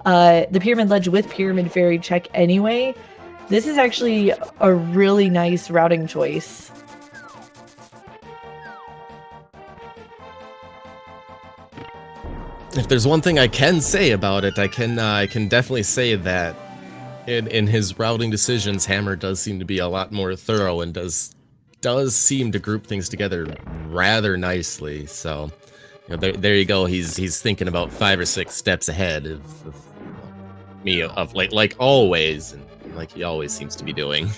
the Pyramid Ledge with Pyramid Fairy check anyway. This is actually a really nice routing choice. If there's one thing I can say about it, I can definitely say that in his routing decisions, Hammer does seem to be a lot more thorough and does seem to group things together rather nicely. So, you know, there you go. He's thinking about 5 or 6 steps ahead of me, of like always, and like he always seems to be doing.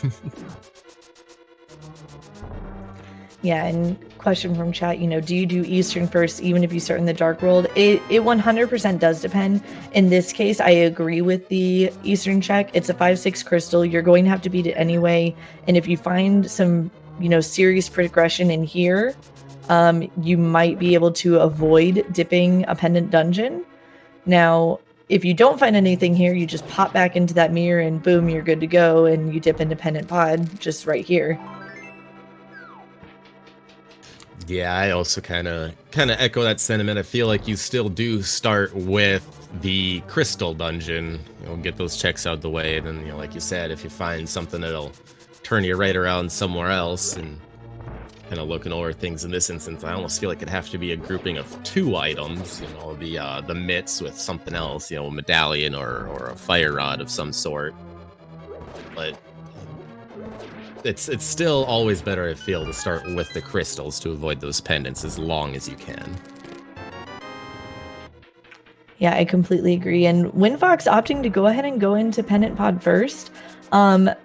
Yeah, and question from chat, you know, do you do Eastern first even if you start in the Dark World? It 100% does depend. In this case, I agree with the Eastern check. It's a 5-6 crystal. You're going to have to beat it anyway. And if you find some, you know, serious progression in here, you might be able to avoid dipping a pendant dungeon. Now, if you don't find anything here, you just pop back into that mirror and boom, you're good to go. And you dip into pendant pod just right here. Yeah, I also kind of echo that sentiment. I feel like you still do start with the crystal dungeon, you know, get those checks out the way, and then, you know, like you said, if you find something that'll turn you right around somewhere else, and kind of looking over things in this instance, I almost feel like it'd have to be a grouping of 2 items, you know, the mitts with something else, you know, a medallion or a fire rod of some sort. But it's still always better, I feel, to start with the crystals to avoid those pendants as long as you can. Yeah, I completely agree. And WindFox opting to go ahead and go into pendant pod first, finding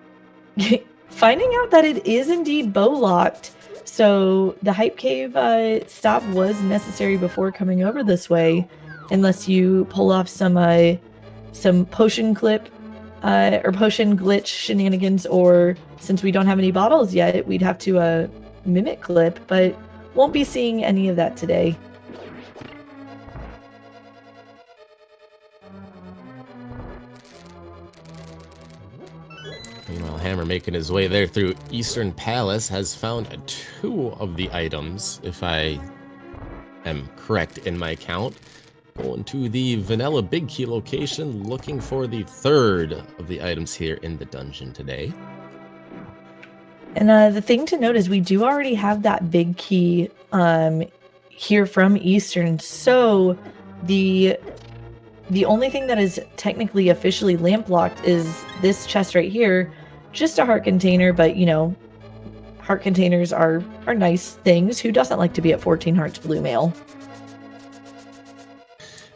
out that it is indeed bow locked. So the hype cave stop was necessary before coming over this way, unless you pull off some potion clip or potion glitch shenanigans, or since we don't have any bottles yet, we'd have to mimic clip, but won't be seeing any of that today. Meanwhile, Hammer making his way there through Eastern Palace has found 2 of the items, if I am correct in my count. Going to the Vanilla Big Key location, looking for the 3rd of the items here in the dungeon today. And the thing to note is we do already have that big key here from Eastern. So the only thing that is technically officially lamp locked is this chest right here. Just a heart container, but you know, heart containers are nice things. Who doesn't like to be at 14 hearts blue mail?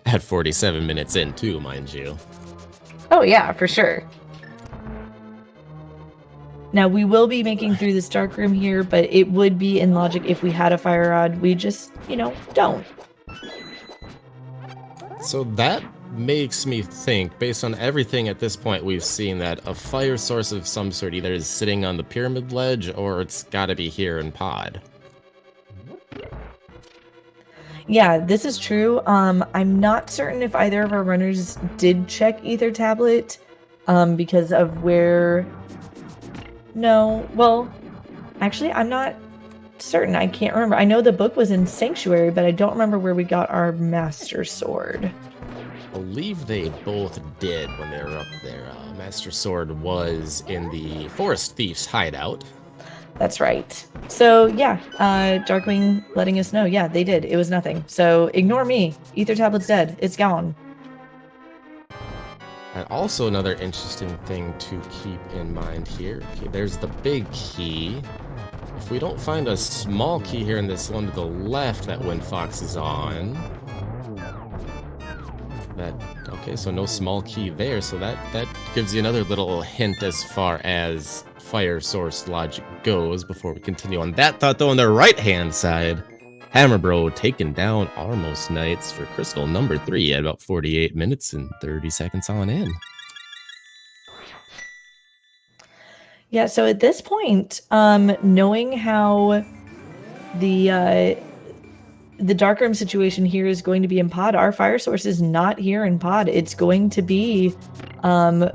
At 47 minutes in too, mind you. Oh yeah, for sure. Now, we will be making through this dark room here, but it would be in logic if we had a fire rod. We just, you know, don't. So that makes me think, based on everything at this point we've seen, that a fire source of some sort either is sitting on the pyramid ledge or it's got to be here in pod. Yeah, this is true. I'm not certain if either of our runners did check Ether Tablet because of where... No, well, actually, I'm not certain. I can't remember. I know the book was in Sanctuary, but I don't remember where we got our Master Sword. I believe they both did when they were up there. Master Sword was in the Forest Thief's hideout. That's right. So, yeah, Darkwing letting us know. Yeah, they did. It was nothing. So, ignore me. Ether Tablet's dead. It's gone. And also another interesting thing to keep in mind here. Okay, there's the big key. If we don't find a small key here in this one to the left that WindFox is on... Okay, so no small key there, so that gives you another little hint as far as fire source logic goes before we continue on that thought, though. On the right-hand side, HammerBro taking down Armos Knights for crystal number 3 at about 48 minutes and 30 seconds on in. Yeah, so at this point, knowing how the darkroom situation here is going to be in pod, our fire source is not here in pod. It's going to be, I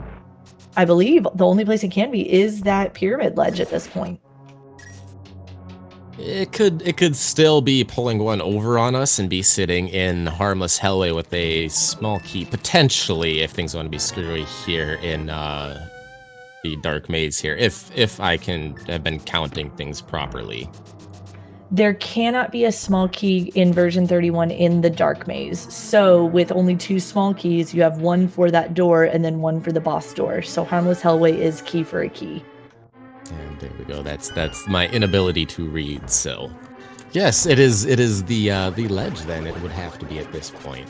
believe, the only place it can be is that pyramid ledge at this point. It could still be pulling one over on us and be sitting in harmless hellway with a small key, potentially, if things want to be screwy here in the dark maze here, if I can have been counting things properly. There cannot be a small key in version 31 in the dark maze. So with only 2 small keys, you have one for that door and then one for the boss door. So harmless hellway is key for a key. And there we go. That's my inability to read. So, yes, it is the ledge. Then it would have to be at this point.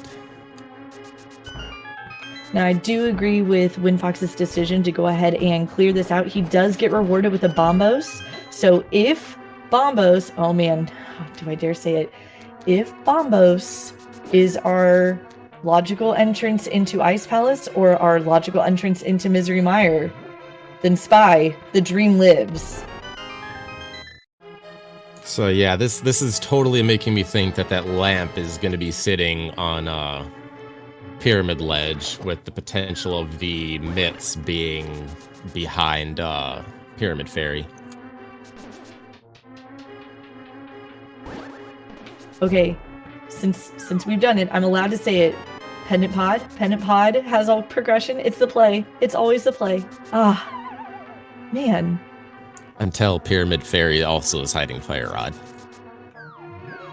Now, I do agree with WindFox's decision to go ahead and clear this out. He does get rewarded with a Bombos. So if Bombos, oh man, do I dare say it? If Bombos is our logical entrance into Ice Palace or our logical entrance into Misery Mire, then Spy, the dream lives. So yeah, this is totally making me think that lamp is going to be sitting on pyramid ledge with the potential of the myths being behind Pyramid Fairy. Okay, since we've done it, I'm allowed to say it. Pendant Pod has all progression. It's the play. It's always the play. Ah, man. Until Pyramid Fairy also is hiding Fire Rod.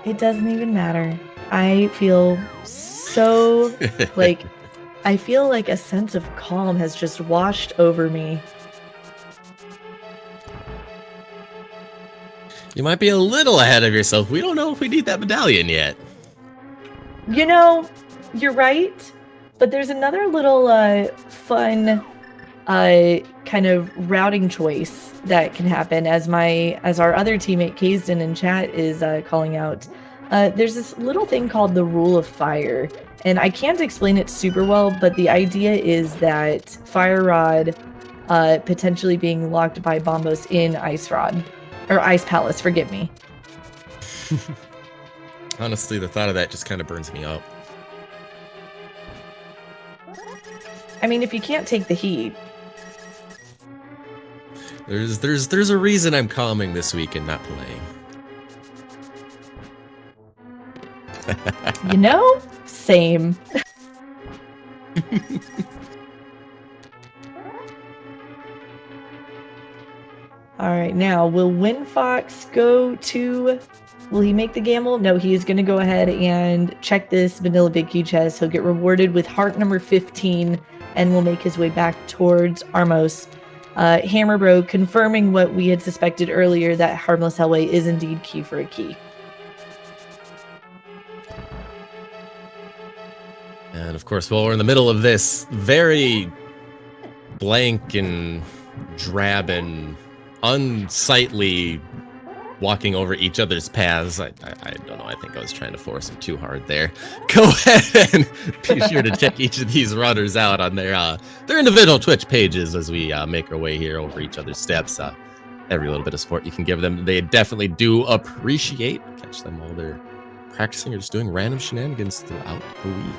It doesn't even matter. I feel so like I feel like a sense of calm has just washed over me. You might be a little ahead of yourself. We don't know if we need that medallion yet. You know, you're right, but there's another little fun kind of routing choice that can happen as our other teammate Kazen in chat is calling out. There's this little thing called the Rule of Fire, and I can't explain it super well, but the idea is that Fire Rod potentially being locked by Bombos in Ice Palace, forgive me. Honestly, the thought of that just kind of burns me up. I mean, if you can't take the heat. There's a reason I'm calming this week and not playing. You know? Same. Alright, now, will WindFox will he make the gamble? No, he is going to go ahead and check this vanilla big key chest. He'll get rewarded with heart number 15 and will make his way back towards Armos. HammerBro confirming what we had suspected earlier, that Harmless Hellway is indeed key for a key. And of course, while we're in the middle of this very blank and drab and unsightly walking over each other's paths, I don't know, I think I was trying to force him too hard there. Go ahead and be sure to check each of these runners out on their individual Twitch pages as we make our way here over each other's steps. Every little bit of support you can give them, they definitely do appreciate. Catch them while they're practicing or just doing random shenanigans throughout the week.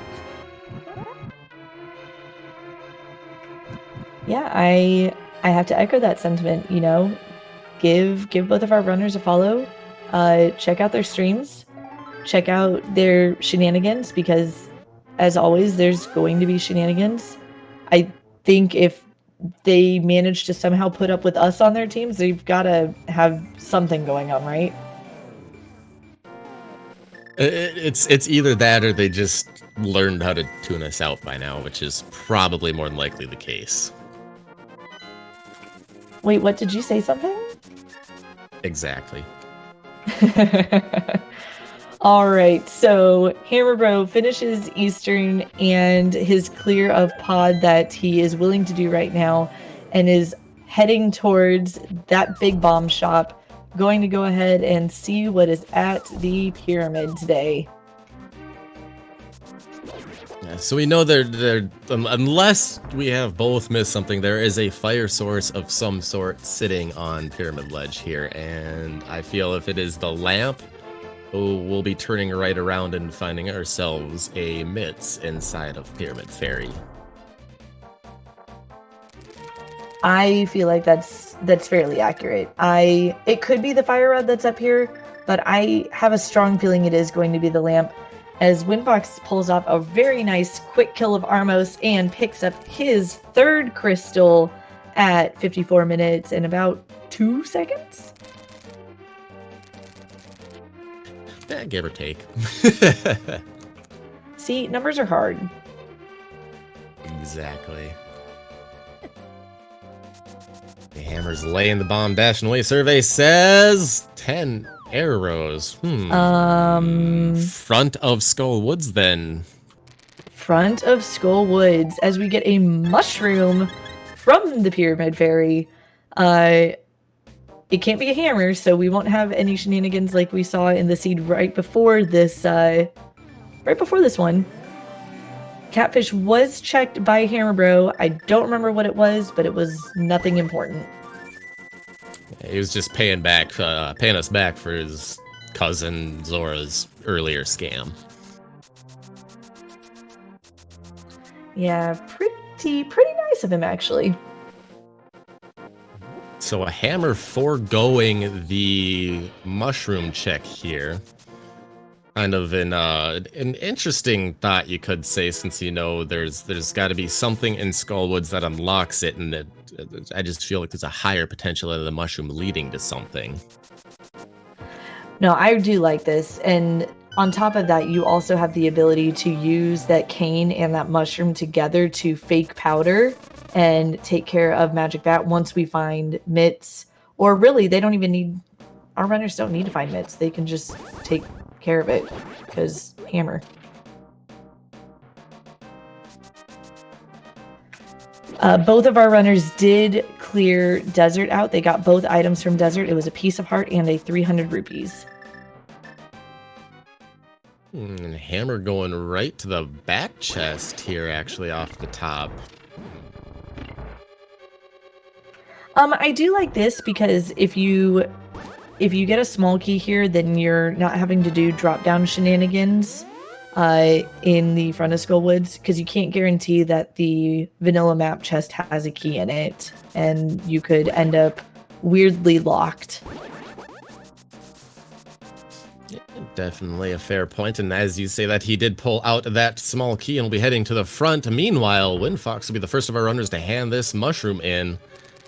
Yeah, I have to echo that sentiment, you know. Give both of our runners a follow. Check out their streams. Check out their shenanigans, because as always, there's going to be shenanigans. I think if they manage to somehow put up with us on their teams, they've got to have something going on, right? It's either that or they just learned how to tune us out by now, which is probably more than likely the case. Wait, what, did you say something? Exactly. All right, so HammerBro finishes Eastern and his clear of pod that he is willing to do right now, and is heading towards that big bomb shop, going to go ahead and see what is at the pyramid today. So we know unless we have both missed something, there is a fire source of some sort sitting on Pyramid Ledge here, and I feel if it is the lamp, we'll be turning right around and finding ourselves a mitts inside of Pyramid Ferry. I feel like that's fairly accurate. It could be the fire rod that's up here, but I have a strong feeling it is going to be the lamp, as WindFox pulls off a very nice quick kill of Armos and picks up his third crystal at 54 minutes and about 2 seconds. Yeah, give or take. See, numbers are hard. Exactly. The Hammer's laying the bomb, dashing away. Survey says 10 arrows. Front of Skull Woods, then. Front of Skull Woods, as we get a mushroom from the Pyramid Fairy. It can't be a hammer, so we won't have any shenanigans like we saw in the seed right before this. Right before this one. Catfish was checked by HammerBro. I don't remember what it was, but it was nothing important. He was just paying us back for his cousin Zora's earlier scam. Yeah, pretty nice of him, actually. So a hammer foregoing the mushroom check here. Kind of an interesting thought, you could say, since you know there's got to be something in Skullwoods that unlocks it, and I just feel like there's a higher potential of the mushroom leading to something. No, I do like this, and on top of that, you also have the ability to use that cane and that mushroom together to fake powder and take care of Magic Bat once we find mitts. Or really, our runners don't need to find mitts. They can just take care of it, because hammer. Both of our runners did clear desert out. They got both items from desert. It was a piece of heart and a 300 rupees. Hammer going right to the back chest here, actually, off the top. I do like this because if you get a small key here, then you're not having to do drop-down shenanigans in the front of Skullwoods, because you can't guarantee that the vanilla map chest has a key in it, and you could end up weirdly locked. Yeah, definitely a fair point, and as you say that, he did pull out that small key and will be heading to the front. Meanwhile, WindFox will be the first of our runners to hand this mushroom in.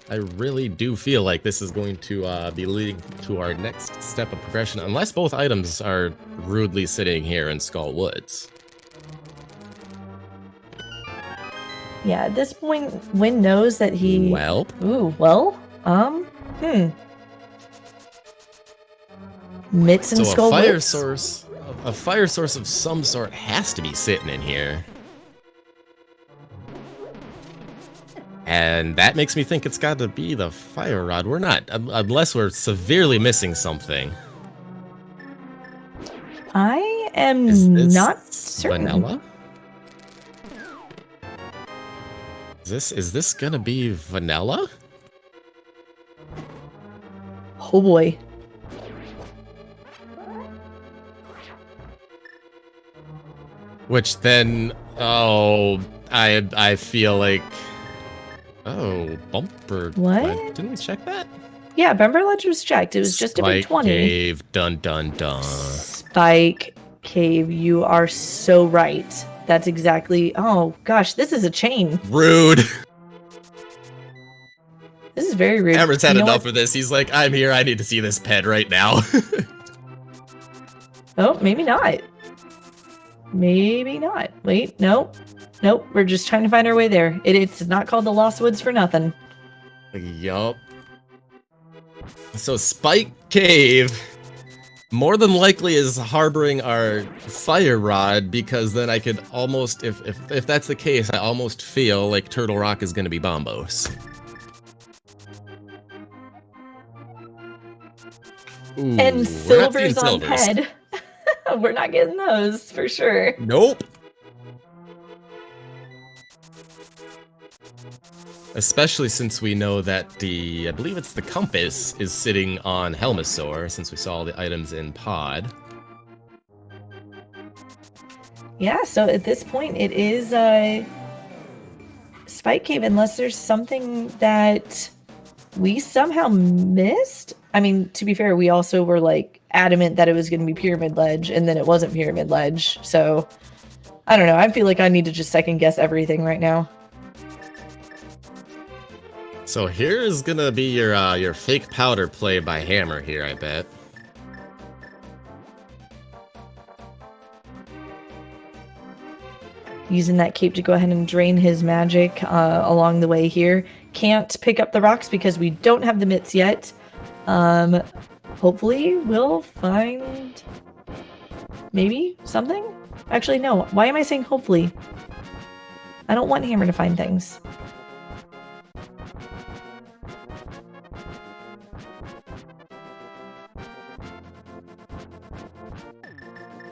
I really do feel like this is going to be leading to our next step of progression, unless both items are rudely sitting here in Skull Woods. Yeah, at this point, Wind knows that he... Well? Ooh, well, Mitts and so Skull Woods. A fire source of some sort has to be sitting in here. And that makes me think it's got to be the fire rod. We're not, unless we're severely missing something. I am not certain. Vanilla? Is this gonna be vanilla? Oh boy. Which then, I feel like... Oh, bumper. What? Didn't we check that? Yeah, Bumper Ledge was checked. It was just a big 20. Cave, dun dun dun. Spike Cave, you are so right. That's exactly... Oh, gosh, this is a chain. Rude. This is very rude. Hammer's had enough of this. He's like, I'm here. I need to see this pet right now. Oh, maybe not. Maybe not. Wait, nope. Nope, we're just trying to find our way there. It's not called the Lost Woods for nothing. Yup. So Spike Cave more than likely is harboring our fire rod, because then I could almost, if that's the case, I almost feel like Turtle Rock is going to be Bombos. Ooh, And silvers on head. We're not getting those for sure. Nope. Especially since we know that I believe it's the compass, is sitting on Helmasaur, since we saw all the items in Pod. Yeah, so at this point, it is Spike Cave, unless there's something that we somehow missed. I mean, to be fair, we also were like adamant that it was going to be Pyramid Ledge, and then it wasn't Pyramid Ledge. So I don't know. I feel like I need to just second guess everything right now. So here's gonna be your fake powder play by Hammer here, I bet. Using that cape to go ahead and drain his magic along the way here. Can't pick up the rocks because we don't have the mitts yet. Hopefully we'll find maybe something? Actually, no. Why am I saying hopefully? I don't want Hammer to find things.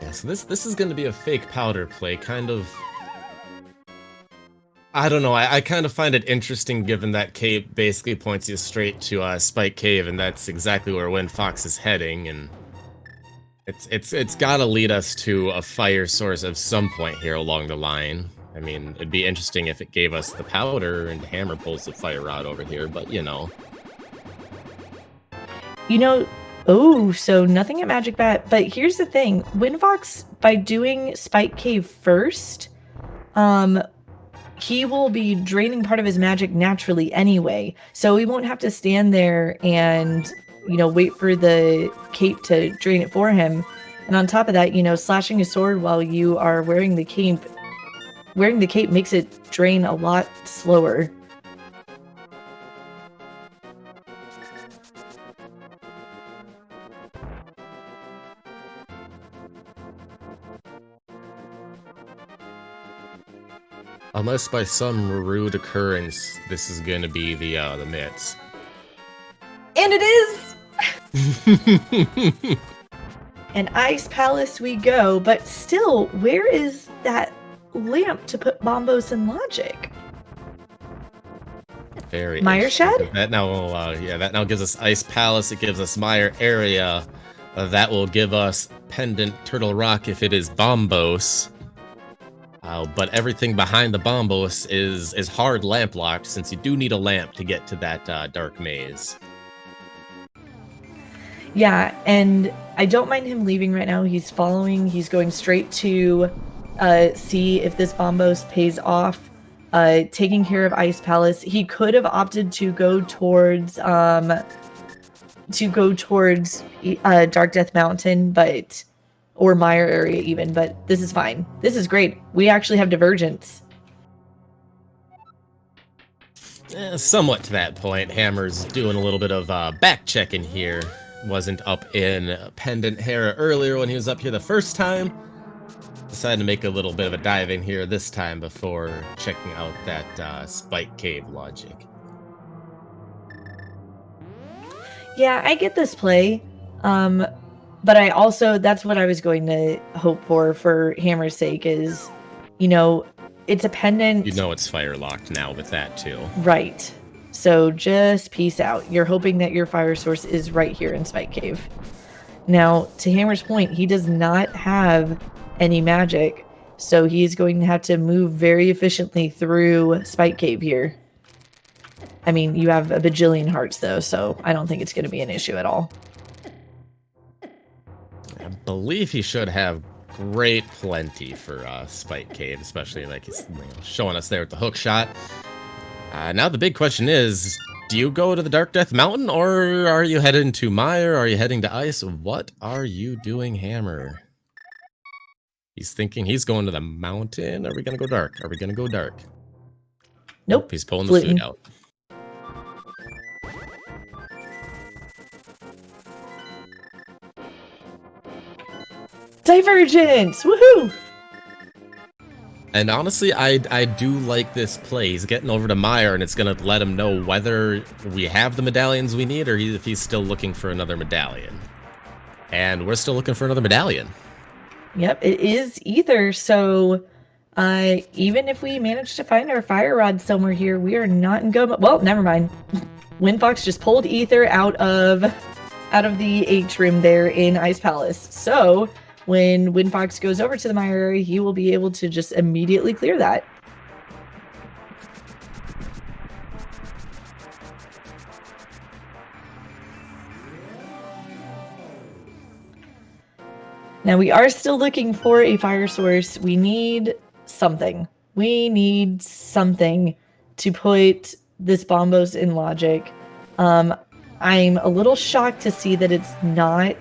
Yeah, so this is gonna be a fake powder play, kind of. I don't know, I kind of find it interesting given that cape basically points you straight to Spike Cave, and that's exactly where WindFox is heading, and it's gotta lead us to a fire source of some point here along the line. I mean, it'd be interesting if it gave us the powder and Hammer pulls the fire rod over here, but you know. You know, oh, so nothing at Magic Bat, but here's the thing. WindFox, by doing Spike Cave first, he will be draining part of his magic naturally anyway. So he won't have to stand there and, you know, wait for the cape to drain it for him. And on top of that, you know, slashing a sword while you are wearing the cape makes it drain a lot slower. Unless by some rude occurrence, this is gonna be the mitts. And it is! And Ice Palace we go, but still, where is that lamp to put Bombos and Logic? Very Mire Shed? That now, that now gives us Ice Palace. It gives us Mire Area. That will give us Pendant Turtle Rock if it is Bombos. But everything behind the Bombos is hard lamp locked, since you do need a lamp to get to that dark maze. Yeah, and I don't mind him leaving right now. He's following. He's going straight to see if this Bombos pays off. Taking care of Ice Palace. He could have opted to go towards Dark Death Mountain, but or Mire Area even, but this is fine. This is great. We actually have divergence. Somewhat to that point. Hammer's doing a little bit of back checking here. Wasn't up in Pendant Hera earlier when he was up here the first time. Decided to make a little bit of a dive in here this time before checking out that Spike Cave logic. Yeah, I get this play. But I also, that's what I was going to hope for Hammer's sake is, you know, it's a pendant. You know it's fire locked now with that too. Right. So just peace out. You're hoping that your fire source is right here in Spike Cave. Now, to Hammer's point, he does not have any magic, so he's going to have to move very efficiently through Spike Cave here. I mean, you have a bajillion hearts though, so I don't think it's going to be an issue at all. I believe he should have great plenty for Spike Cave, especially like he's showing us there with the hook shot. Now the big question is, do you go to the Dark Death Mountain, or are you heading to Mire? Are you heading to Ice? What are you doing, Hammer? He's thinking he's going to the mountain. Are we going to go dark? Are we going to go dark? Nope. He's pulling the food out. Divergence! Woohoo! And honestly, I do like this play. He's getting over to Mire, and it's going to let him know whether we have the medallions we need, or if he's still looking for another medallion. And we're still looking for another medallion. Yep, it is Ether, so Even if we manage to find our fire rod somewhere here, we are not in go. Well, never mind. WindFox just pulled Ether out of the H room there in Ice Palace. So when WindFox goes over to the mire area, he will be able to just immediately clear that. Now we are still looking for a fire source. We need something. We need something to put this Bombos in logic. I'm a little shocked to see that it's not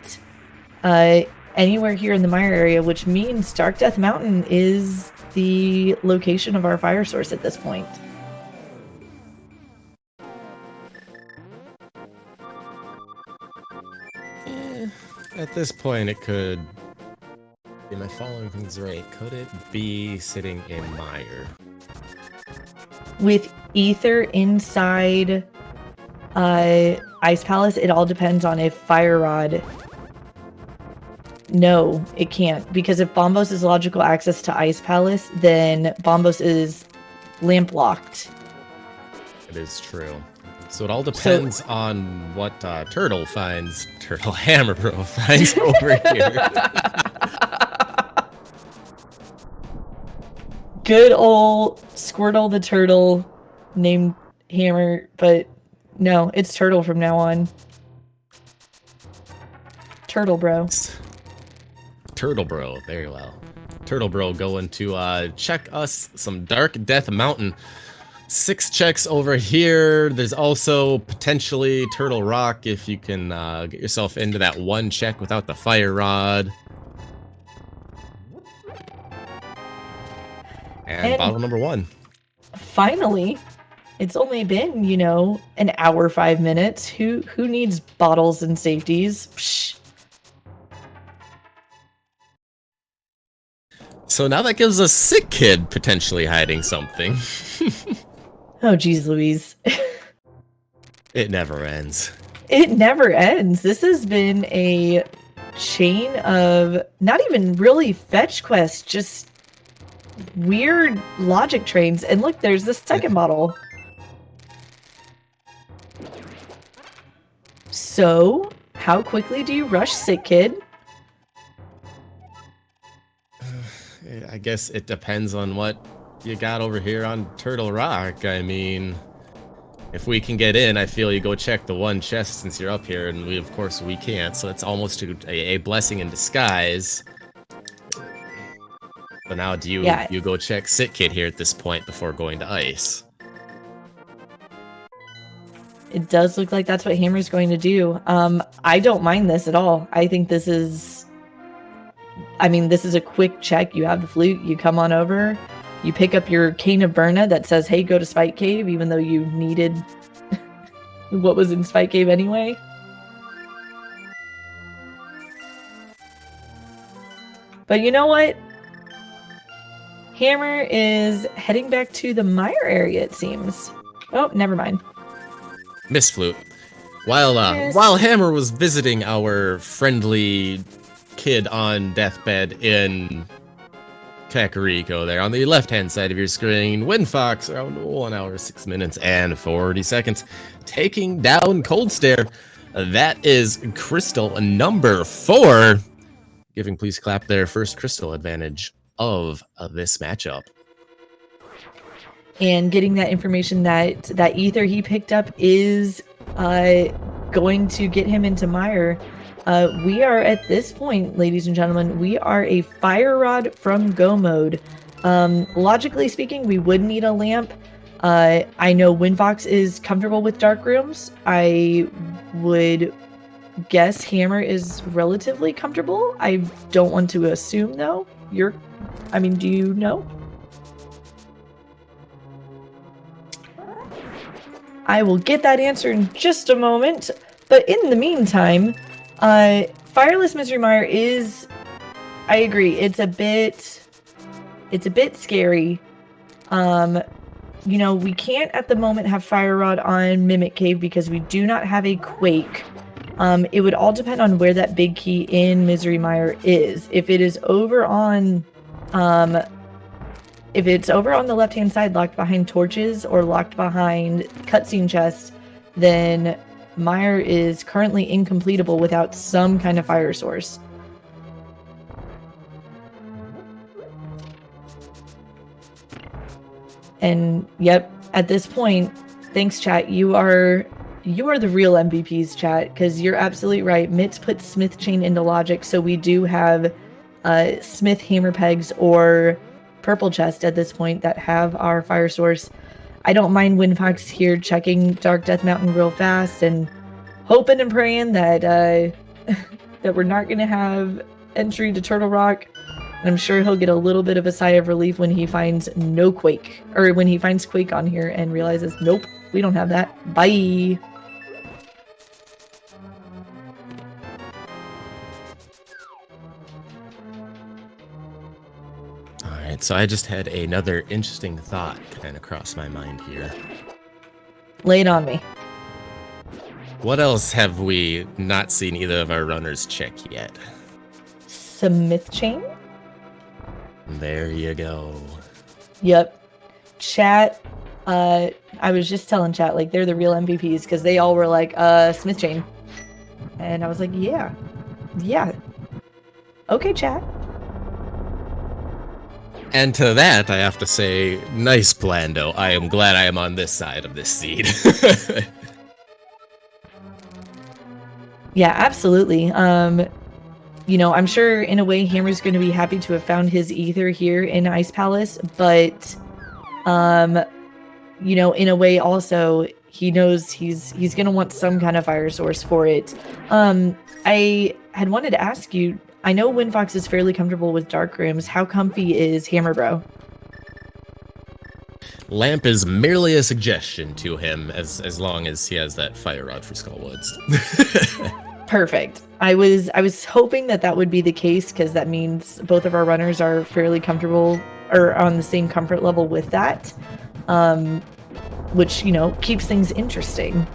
anywhere here in the mire area, which means Dark Death Mountain is the location of our fire source at this point. At this point, it could... Am I following things right? Could it be sitting in mire? With Ether inside Ice Palace, it all depends on if Fire Rod... No, it can't. Because if Bombos is logical access to Ice Palace, then Bombos is lamp locked. It is true. So it all depends on what Turtle HammerBro finds over here. Good old Squirtle the Turtle named Hammer, but no, it's Turtle from now on. Turtle Bro. Turtle Bro, very well. Turtle Bro going to check us some Dark Death Mountain. 6 checks over here. There's also potentially Turtle Rock if you can get yourself into that 1 check without the fire rod. And bottle number 1. Finally, it's only been, you know, an hour, 5 minutes. Who needs bottles and safeties? Psh. So now that gives us Sick Kid potentially hiding something. Oh, geez, Louise. It never ends. It never ends. This has been a chain of not even really fetch quests, just weird logic trains. And look, there's the second bottle. So, how quickly do you rush Sick Kid? I guess it depends on what you got over here on Turtle Rock. I mean, if we can get in, I feel you go check the 1 chest since you're up here, and of course we can't, so it's almost a blessing in disguise. But now do you go check Sick Kid here at this point before going to Ice? It does look like that's what Hammer's going to do. I don't mind this at all. I think this is... I mean, this is a quick check. You have the flute, you come on over, you pick up your Cane of Berna that says, hey, go to Spike Cave, even though you needed what was in Spike Cave anyway. But you know what? Hammer is heading back to the mire area, it seems. Oh, never mind. Miss Flute. While Hammer was visiting our friendly kid on deathbed in Kakariko there on the left-hand side of your screen, WindFox around 1 hour, 6 minutes, and 40 seconds, taking down Cold Stare. That is crystal number 4, giving Please Clap their first crystal advantage of this matchup. And getting that information that ether he picked up is going to get him into mire. We are at this point, ladies and gentlemen, we are a fire rod from go mode. Logically speaking, we would need a lamp. I know WindFox is comfortable with dark rooms. I would guess Hammer is relatively comfortable. I don't want to assume though. Do you know? I will get that answer in just a moment. But in the meantime, Fireless Misery Mire is, I agree, it's a bit scary. We can't at the moment have Fire Rod on Mimic Cave because we do not have a Quake. It would all depend on where that big key in Misery Mire is. If it is over on, if it's over on the left-hand side, locked behind torches or locked behind cutscene chests, then Meyer is currently incompletable without some kind of fire source. And yep, at this point, thanks chat, you are the real MVPs, chat, because you're absolutely right. Mitz put Smith chain into logic, so we do have Smith hammer pegs or purple chest at this point that have our fire source. I don't mind WindFox here checking Dark Death Mountain real fast and hoping and praying that that we're not going to have entry to Turtle Rock. And I'm sure he'll get a little bit of a sigh of relief when he finds no Quake, or when he finds Quake on here and realizes, nope, we don't have that. Bye. Alright, so I just had another interesting thought kind of cross my mind here. Lay it on me. What else have we not seen either of our runners check yet? Smith chain? There you go. Yep. Chat, I was just telling chat, like, they're the real MVPs, because they all were like, Smith chain. And I was like, yeah. Okay, chat. And to that, I have to say, nice Blando. I am glad I am on this side of this seed. Yeah, absolutely. You know, I'm sure in a way Hammer's going to be happy to have found his ether here in Ice Palace, but, you know, in a way also, he knows he's going to want some kind of fire source for it. I had wanted to ask you, I know WindFox is fairly comfortable with dark rooms. How comfy is HammerBro? Lamp is merely a suggestion to him, as long as he has that fire rod for Skullwoods. Perfect. I was hoping that would be the case, because that means both of our runners are fairly comfortable or on the same comfort level with that, which, you know, keeps things interesting.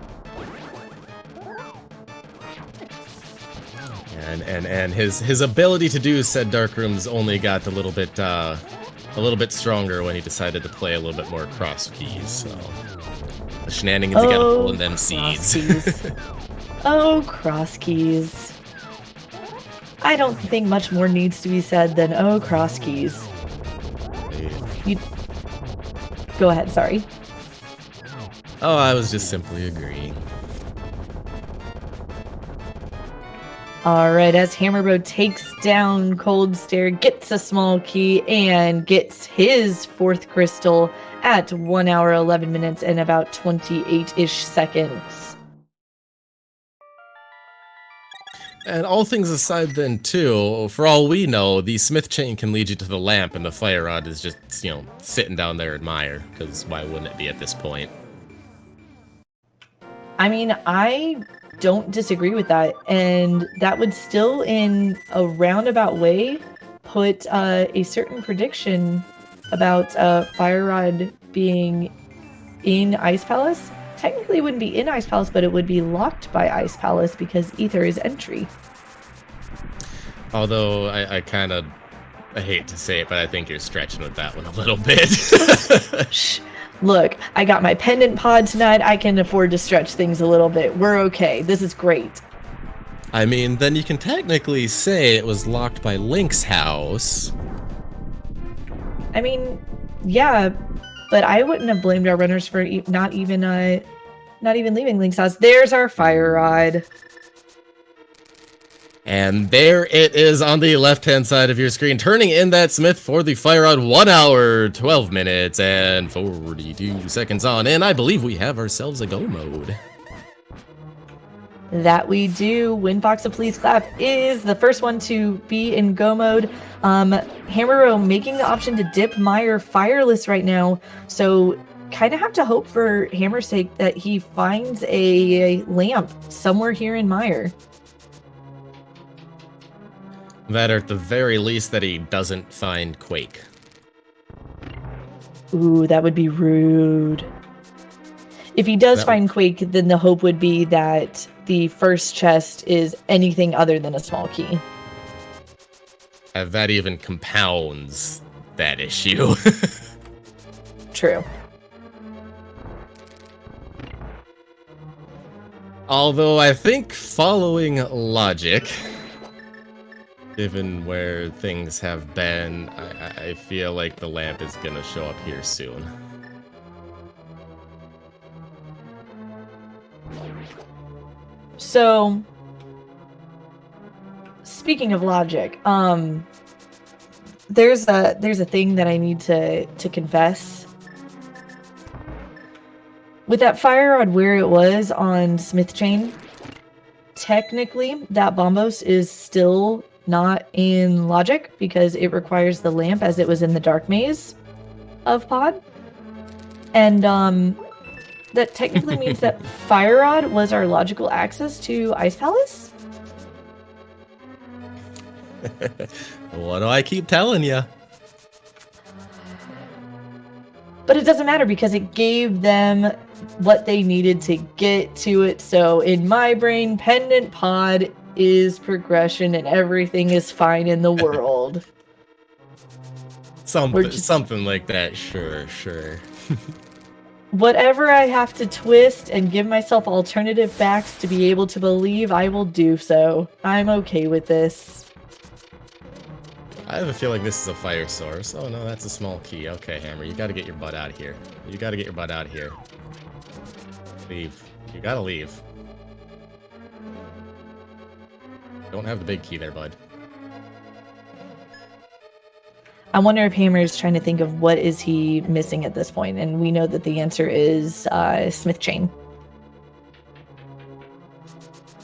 And his ability to do said dark rooms only got a little bit stronger when he decided to play a little bit more cross keys. So the shenanigans he got to pull in them seeds. Oh, cross keys. I don't think much more needs to be said than, oh, cross keys. You... Go ahead, sorry. Oh, I was just simply agreeing. Alright, as HammerBro takes down Cold Stare, gets a small key, and gets his 4th crystal at 1 hour, 11 minutes, and about 28-ish seconds. And all things aside then, too, for all we know, the Smith chain can lead you to the lamp, and the fire rod is just, you know, sitting down there at Meyer, because why wouldn't it be at this point? I mean, I don't disagree with that, and that would still, in a roundabout way, put a certain prediction about fire rod being in Ice Palace. Technically, it wouldn't be in Ice Palace, but it would be locked by Ice Palace because Ether is entry. Although, I hate to say it, but I think you're stretching with that one a little bit. Shh. Look, I got my pendant pod tonight. I can afford to stretch things a little bit. We're okay. This is great. I mean, then you can technically say it was locked by Link's house. I mean, yeah, but I wouldn't have blamed our runners for not even leaving Link's house. There's our fire rod. And there it is on the left-hand side of your screen, turning in that Smith for the fire rod. 1 hour, 12 minutes, and 42 seconds on. And I believe we have ourselves a go mode. That we do. WindFox, please clap, is the first one to be in go mode. HammerBro making the option to dip Meyer fireless right now, so kind of have to hope for Hammer's sake that he finds a lamp somewhere here in Meyer. That, or at the very least, that he doesn't find Quake. Ooh, that would be rude. If he does find Quake, then the hope would be that the first chest is anything other than a small key. That even compounds that issue. True. Although I think following logic, given where things have been, I feel like the lamp is gonna show up here soon. So, speaking of logic, there's a thing that I need to confess. With that fire rod where it was on Smith Chain, technically that bombos is still not in logic because it requires the lamp as it was in the dark maze of pod. And that technically means that fire rod was our logical access to Ice Palace. What do I keep telling you? But it doesn't matter because it gave them what they needed to get to it. So in my brain, Pendant Pod is progression and everything is fine in the world. Something like that, sure. Whatever I have to twist and give myself alternative facts to be able to believe, I will do so. I'm okay with this. I have a feeling this is a fire source. Oh no, that's a small key. Okay, Hammer, you gotta get your butt out of here. You gotta get your butt out of here. Leave. You gotta leave. Don't have the big key there, bud. I wonder if Hammer is trying to think of what is he missing at this point, and we know that the answer is Smith Chain.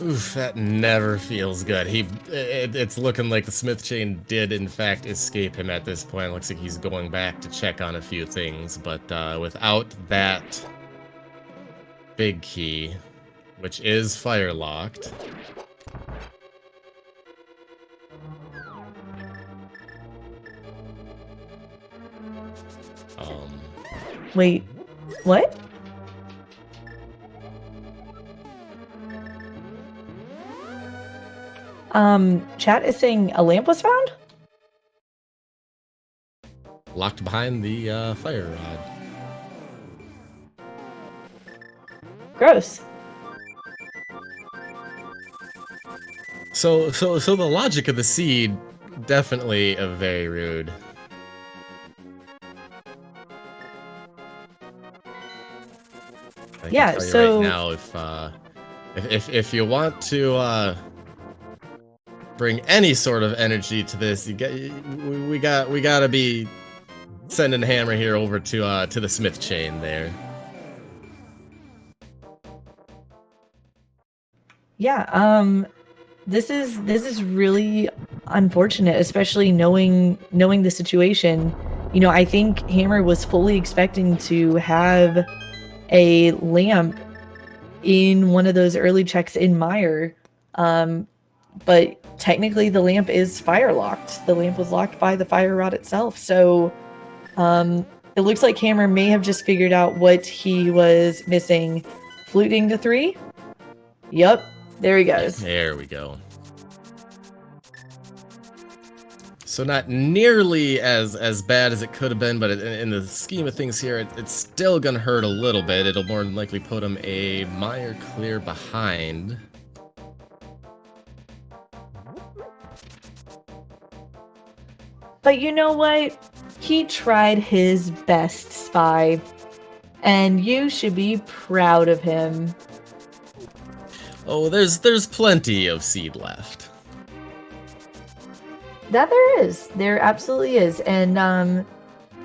Oof, that never feels good. It's looking like the Smith Chain did, in fact, escape him at this point. Looks like he's going back to check on a few things, but without that big key, which is fire locked. Wait, what? Chat is saying a lamp was found? Locked behind the fire rod. Gross. So the logic of the seed, definitely very rude. I Yeah, can tell you so right now, if you want to bring any sort of energy to this, we gotta be sending Hammer here over to the Smith Chain there. Yeah, this is really unfortunate, especially knowing the situation. You know, I think Hammer was fully expecting to have a lamp in one of those early checks in Mire, but technically the lamp is fire locked. The lamp was locked by the fire rod itself, so it looks like Hammer may have just figured out what he was missing. Fluting to 3. Yep, there he goes. There we go. So not nearly as bad as it could have been, but in the scheme of things here, it's still gonna hurt a little bit. It'll more than likely put him a Mire clear behind. But you know what? He tried his best, Spy. And you should be proud of him. Oh, there's plenty of seed left. That there is. There absolutely is. And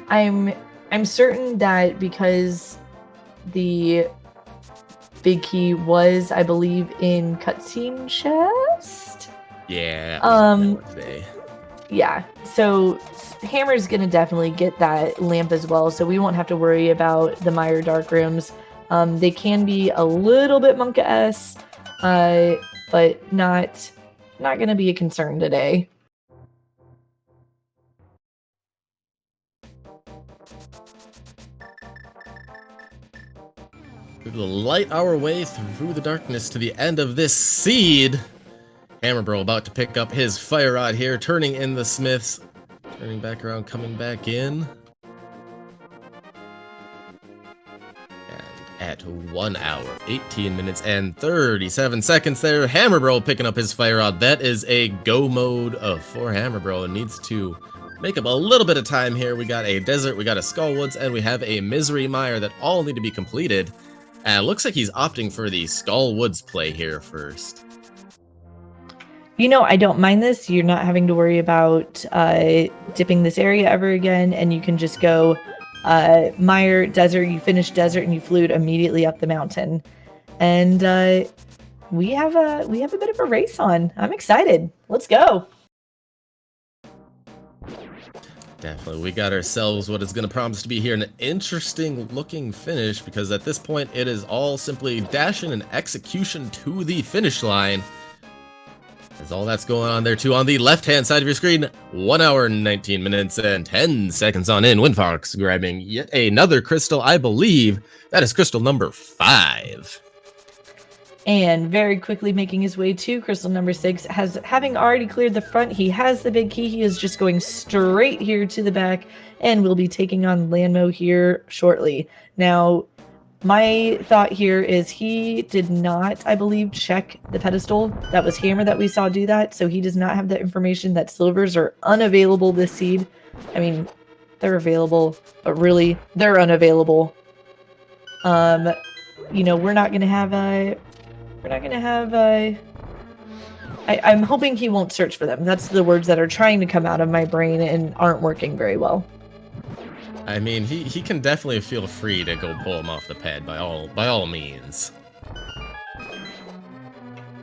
I'm certain that because the big key was, I believe, in cutscene chest. Yeah. Yeah. So Hammer's gonna definitely get that lamp as well. So we won't have to worry about the Mire dark rooms. They can be a little bit Monka-esque, but not gonna be a concern today. We'll light our way through the darkness to the end of this seed. HammerBro about to pick up his fire rod here, turning in the Smiths. Turning back around, coming back in. to 1 hour, 18 minutes, and 37 seconds there. HammerBro picking up his fire rod. That is a go mode for HammerBro. It needs to make up a little bit of time here. We got a desert, we got a Skullwoods, and we have a Misery Mire that all need to be completed. And it looks like he's opting for the Skullwoods play here first. You know, I don't mind this. You're not having to worry about dipping this area ever again, and you can just go Mire, desert, you finish desert, and you flute immediately up the mountain. And we have a bit of a race on. I'm excited. Let's go. Definitely, we got ourselves what is going to promise to be here an interesting looking finish, because at this point it is all simply dashing and execution to the finish line. As all that's going on there too on the left-hand side of your screen. 1 hour, 19 minutes, and 10 seconds on in. WindFox grabbing yet another crystal. I believe that is crystal number 5. And very quickly making his way to crystal number 6. Having already cleared the front, he has the big key. He is just going straight here to the back, and will be taking on Landmo here shortly. Now, my thought here is he did not, I believe, check the pedestal. That was Hammer that we saw do that, so he does not have the information that silvers are unavailable this seed. I mean, they're available, but really, they're unavailable. You know, we're not gonna have I'm hoping he won't search for them. That's the words that are trying to come out of my brain and aren't working very well. I mean, he can definitely feel free to go pull him off the pad by all means.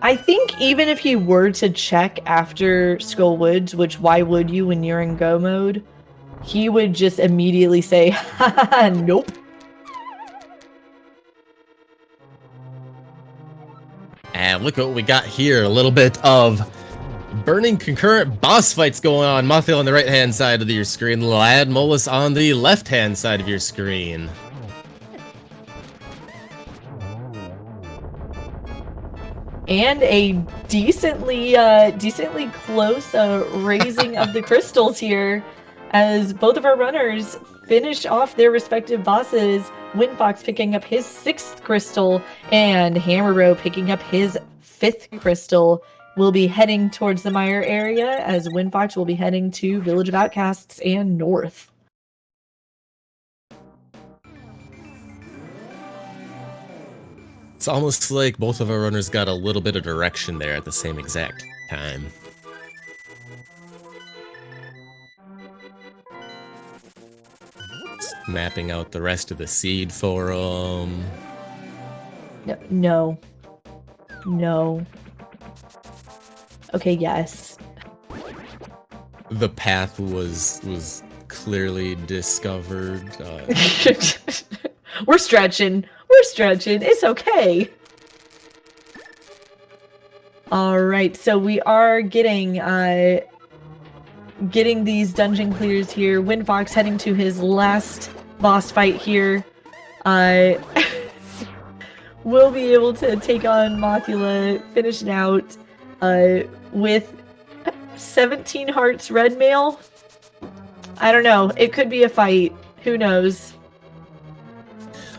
I think even if he were to check after Skullwoods, which why would you when you're in go mode, he would just immediately say, ha, nope. And look what we got here, a little bit of burning concurrent boss fights going on. Mothil on the right-hand side of your screen, Lad Molus on the left-hand side of your screen. And a decently close raising of the crystals here, as both of our runners finish off their respective bosses. WindFox picking up his 6th crystal, and HammerBro picking up his 5th crystal. We'll be heading towards the Mire area, as WindFox will be heading to Village of Outcasts and north. It's almost like both of our runners got a little bit of direction there at the same exact time. Just mapping out the rest of the seed for them. No. Okay, yes. The path was clearly discovered. We're stretching. It's okay. All right, so we are getting these dungeon clears here. WindFox heading to his last boss fight here. We'll be able to take on Mothula, finish it out with 17 hearts red mail. I don't know. It could be a fight. Who knows?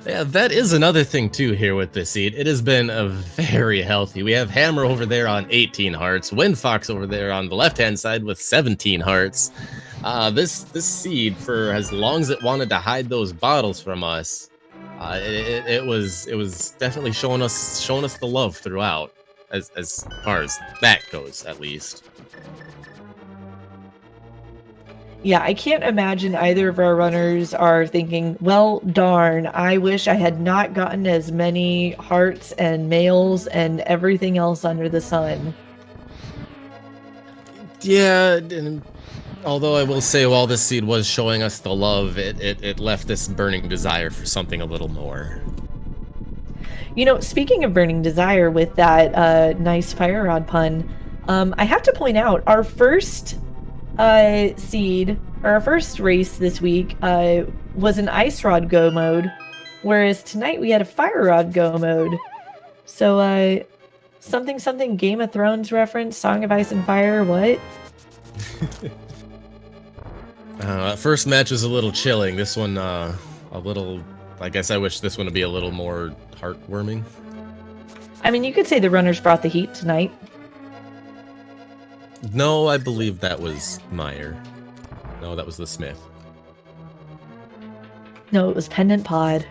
Yeah, that is another thing too here with this seed. It has been a very healthy. We have Hammer over there on 18 hearts, WindFox over there on the left-hand side with 17 hearts. This seed, for as long as it wanted to hide those bottles from us, it was definitely showing us the love throughout, as far as that goes, at least. Yeah, I can't imagine either of our runners are thinking, well, darn, I wish I had not gotten as many hearts and mails and everything else under the sun. Yeah, and although I will say, while this seed was showing us the love, it left this burning desire for something a little more. You know, speaking of burning desire with that nice fire rod pun, I have to point out our first seed, or our first race this week, was an ice rod go mode, whereas tonight we had a fire rod go mode. So something Game of Thrones reference, Song of Ice and Fire, what? That first match was a little chilling. This one a little I guess I wish this one would be a little more heartwarming. I mean, you could say the runners brought the heat tonight. No, I believe that was Meyer. No, that was the Smith. No, it was Pendant Pod.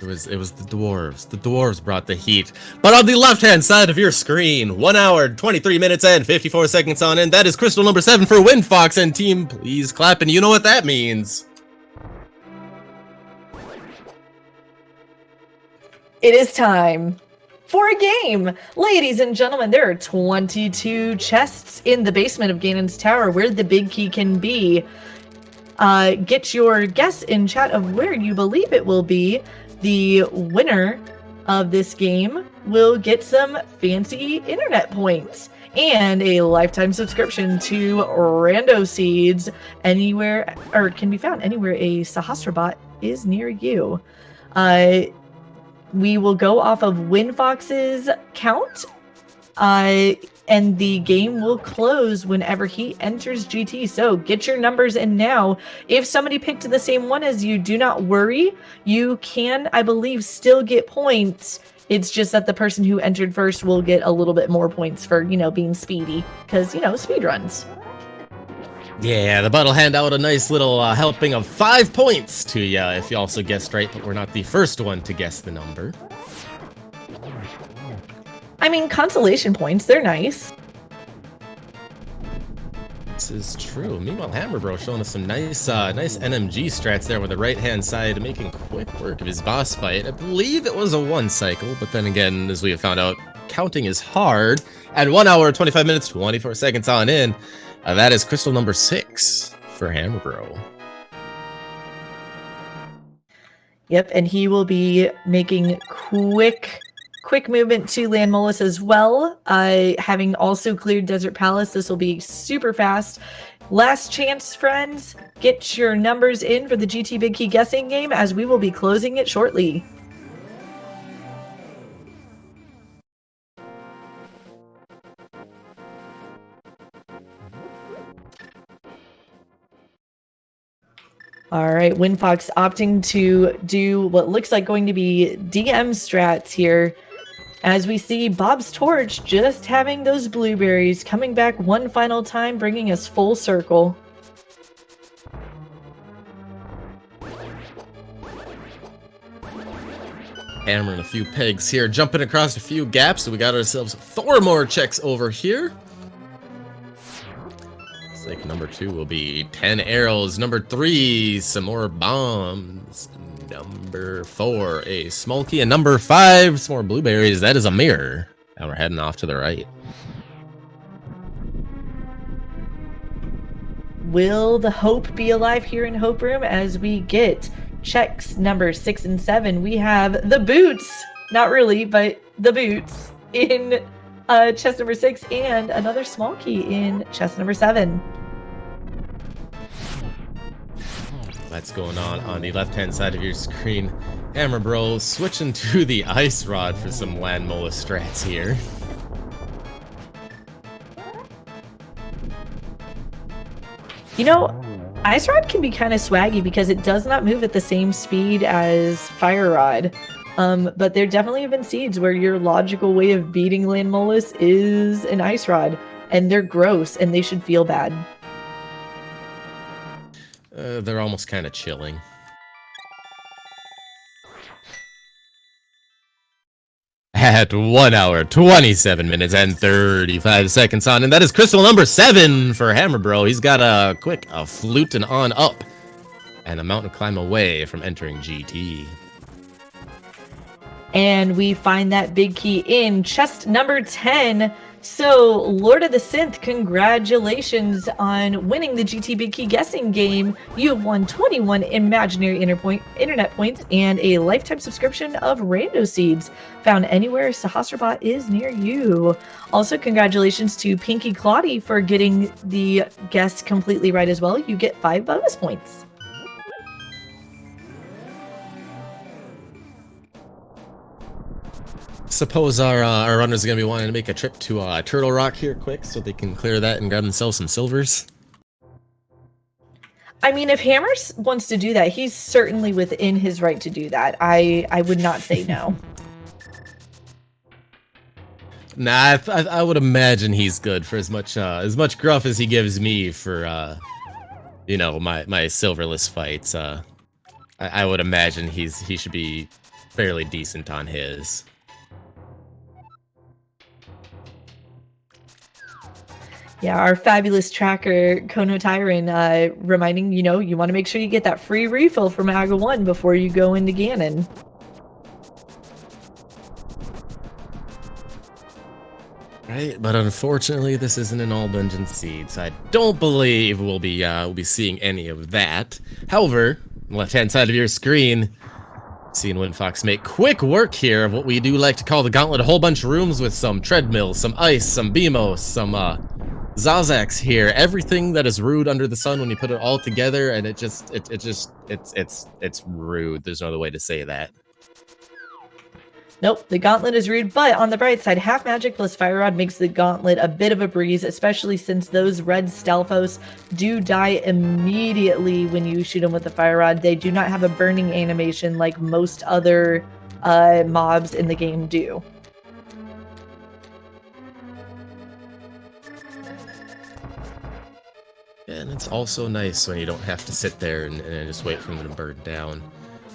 It was the dwarves. The dwarves brought the heat. But on the left-hand side of your screen, 1 hour, 23 minutes, and 54 seconds on in, that is crystal number 7 for WindFox and team. Please clap, and you know what that means. It is time for a game. Ladies and gentlemen, there are 22 chests in the basement of Ganon's Tower where the big key can be. Get your guess in chat of where you believe it will be. The winner of this game will get some fancy internet points and a lifetime subscription to Rando Seeds anywhere, or can be found anywhere a Sahasrabot is near you. We will go off of WindFox's count, and the game will close whenever he enters GT. So get your numbers in now. If somebody picked the same one as you, do not worry. You can, I believe, still get points. It's just that the person who entered first will get a little bit more points for, being speedy. Because, speed runs. Yeah, the bot will hand out a nice little helping of 5 points to you if you also guessed right, but we're not the first one to guess the number. I mean, consolation points, they're nice. This is true. Meanwhile, HammerBro showing us some nice NMG strats there with the right-hand side, making quick work of his boss fight. I believe it was a 1 cycle, but then again, as we have found out, counting is hard. At 1 hour, 25 minutes, 24 seconds on in, that is crystal number 6 for HammerBro. Yep, and he will be making quick movement to Land Mollis as well. Having also cleared Desert Palace, this will be super fast. Last chance, friends. Get your numbers in for the GT Big Key guessing game as we will be closing it shortly. All right, WindFox opting to do what looks like going to be DM strats here. As we see Bob's Torch just having those blueberries, coming back one final time, bringing us full circle. Hammering a few pegs here, jumping across a few gaps, so we got ourselves 4 more checks over here. Looks like number 2 will be 10 arrows. Number 3, some more bombs. Number 4, a small key. And number 5, some more blueberries. That is a mirror. And we're heading off to the right. Will the hope be alive here in Hope Room as we get checks number 6 and 7? We have the boots, not really, but the boots in chest number 6 and another small key in chest number 7. That's going on the left-hand side of your screen. HammerBro switching to the Ice Rod for some Land Mollis strats here. Ice Rod can be kind of swaggy because it does not move at the same speed as Fire Rod. But there definitely have been seeds where your logical way of beating Land Mollis is an Ice Rod. And they're gross and they should feel bad. They're almost kind of chilling. At 1 hour, 27 minutes, and 35 seconds on, and that is crystal number 7 for HammerBro. He's got a flute and on up, and a mountain climb away from entering GT. And we find that big key in chest number 10. So, Lord of the Synth, congratulations on winning the GT Big Key guessing game. You have won 21 imaginary internet points and a lifetime subscription of Rando Seeds, found anywhere Sahasrabot is near you. Also, congratulations to Pinky Claudie for getting the guess completely right as well. You get 5 bonus points. Suppose our runners are going to be wanting to make a trip to Turtle Rock here quick so they can clear that and grab themselves some silvers. I mean, if Hammer wants to do that, he's certainly within his right to do that. I would not say no. Nah, I would imagine he's good for as much gruff as he gives me for you know, my silverless fights. I would imagine he should be fairly decent on his. Yeah, our fabulous tracker, Kono Tyron, reminding, you know, you want to make sure you get that free refill from AGA 1 before you go into Ganon. Right, but unfortunately, this isn't an all dungeon seed, so I don't believe we'll be seeing any of that. However, on the left-hand side of your screen, seeing WindFox make quick work here of what we do like to call the gauntlet, a whole bunch of rooms with some treadmills, some ice, some BMO, some Zazaks here. Everything that is rude under the sun when you put it all together, and it's rude. There's no other way to say that. Nope, the gauntlet is rude, but on the bright side, half magic plus fire rod makes the gauntlet a bit of a breeze, especially since those red Stalfos do die immediately when you shoot them with the fire rod. They do not have a burning animation like most other mobs in the game do. And it's also nice when you don't have to sit there and just wait for them to burn down.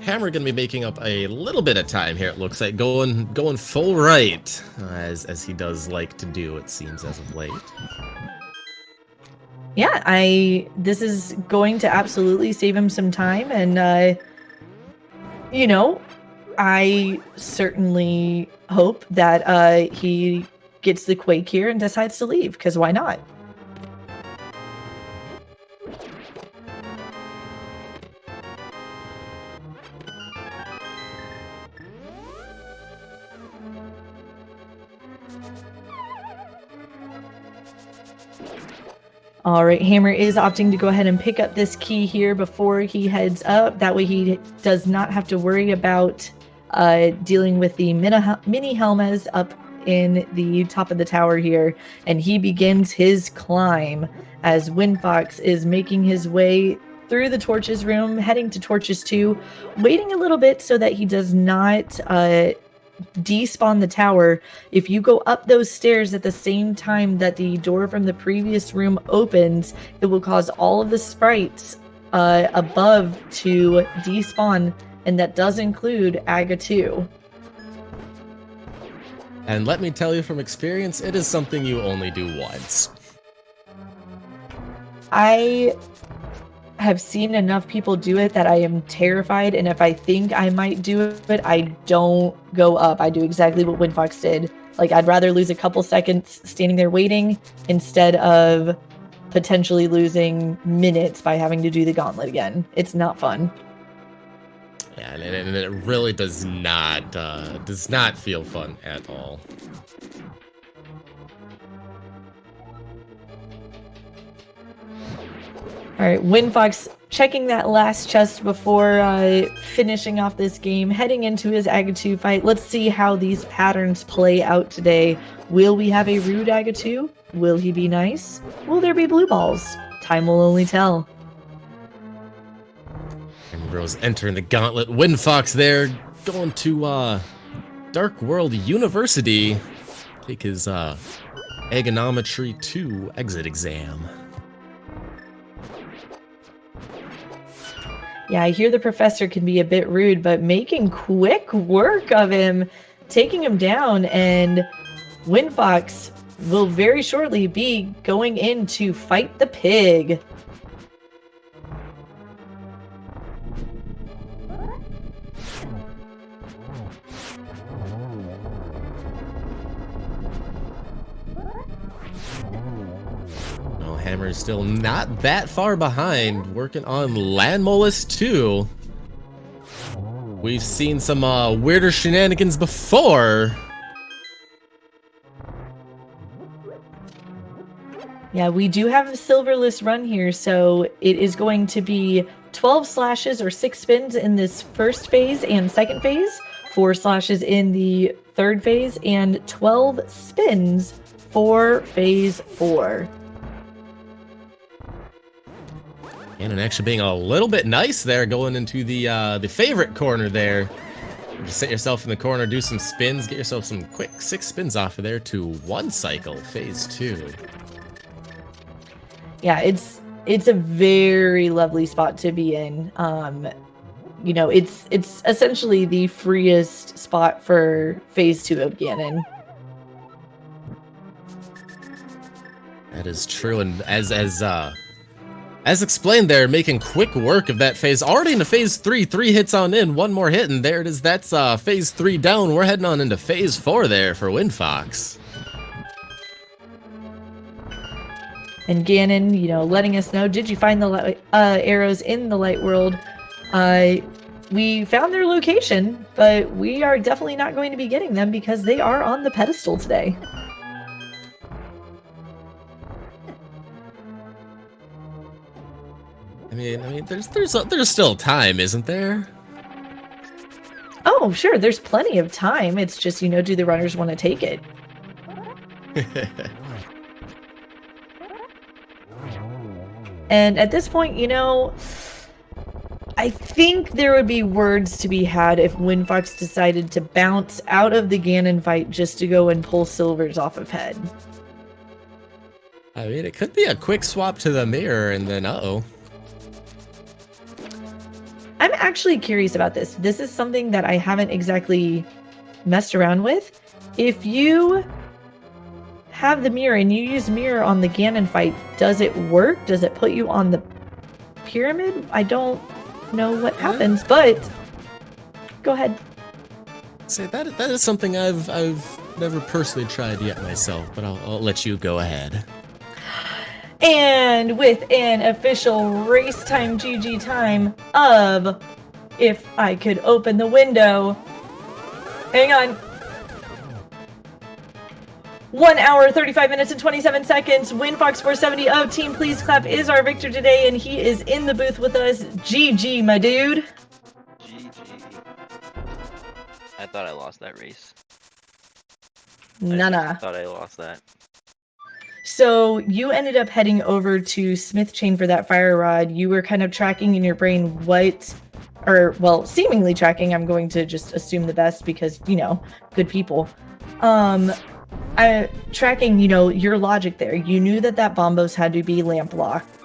Hammer gonna be making up a little bit of time here, it looks like, going full right, as he does like to do, it seems, as of late. Yeah, this is going to absolutely save him some time, and you know, I certainly hope that he gets the Quake here and decides to leave, because why not? All right, Hammer is opting to go ahead and pick up this key here before he heads up. That way he does not have to worry about dealing with the mini Helmas up in the top of the tower here. And he begins his climb as WindFox is making his way through the Torches room, heading to Torches 2, waiting a little bit so that he does not despawn the tower. If you go up those stairs at the same time that the door from the previous room opens, it will cause all of the sprites above to despawn, and that does include AGA 2. And let me tell you from experience, it is something you only do once. I have seen enough people do it that I am terrified, and if I think I might do it, I don't go up. I do exactly what WindFox did. Like, I'd rather lose a couple seconds standing there waiting instead of potentially losing minutes by having to do the gauntlet again. It's not fun. Yeah, and it really does not feel fun at all. All right, WindFox checking that last chest before finishing off this game, heading into his AGA 2 fight. Let's see how these patterns play out today. Will we have a rude AGA 2? Will he be nice? Will there be blue balls? Time will only tell. HammerBro's entering the gauntlet. WindFox there, going to Dark World University, take his Agonometry 2 exit exam. Yeah, I hear the professor can be a bit rude, but making quick work of him, taking him down, and WindFox will very shortly be going in to fight the pig. Hammer's still not that far behind, working on Land Molus 2. We've seen some weirder shenanigans before. Yeah, we do have a silverless run here, so it is going to be 12 slashes or 6 spins in this first phase and second phase, 4 slashes in the third phase, and 12 spins for phase 4. And actually being a little bit nice there, going into the favorite corner there. Just sit yourself in the corner, do some spins, get yourself some quick 6 spins off of there to 1 cycle, phase 2. Yeah, it's a very lovely spot to be in. You know, it's essentially the freest spot for phase 2 of Ganon. That is true, and as explained there, making quick work of that phase. Already into phase 3, 3 hits on in, 1 more hit, and there it is. That's phase 3 down. We're heading on into phase 4 there for WindFox. And Ganon, you know, letting us know, did you find the arrows in the light world? We found their location, but we are definitely not going to be getting them because they are on the pedestal today. I mean, there's still time, isn't there? Oh, sure, there's plenty of time. It's just, you know, do the runners want to take it? And at this point, you know, I think there would be words to be had if WindFox decided to bounce out of the Ganon fight just to go and pull Silver's off of head. I mean, it could be a quick swap to the mirror, and then uh-oh. I'm actually curious about this. This is something that I haven't exactly messed around with. If you have the mirror and you use mirror on the Ganon fight, does it work? Does it put you on the pyramid? I don't know what happens, but go ahead. Say that is something I've never personally tried yet myself, but I'll let you go ahead. And with an official race time GG time of if I could open the window. Hang on. 1 hour, 35 minutes, and 27 seconds. WindFox470 of Team Please Clap is our victor today, and he is in the booth with us. GG, my dude. GG. I thought I lost that race. Nana. I thought I lost that. So you ended up heading over to Smith Chain for that fire rod. You were kind of tracking in your brain seemingly tracking. I'm going to just assume the best because, you know, good people. Tracking, you know, your logic there. You knew that Bombos had to be lamp locked.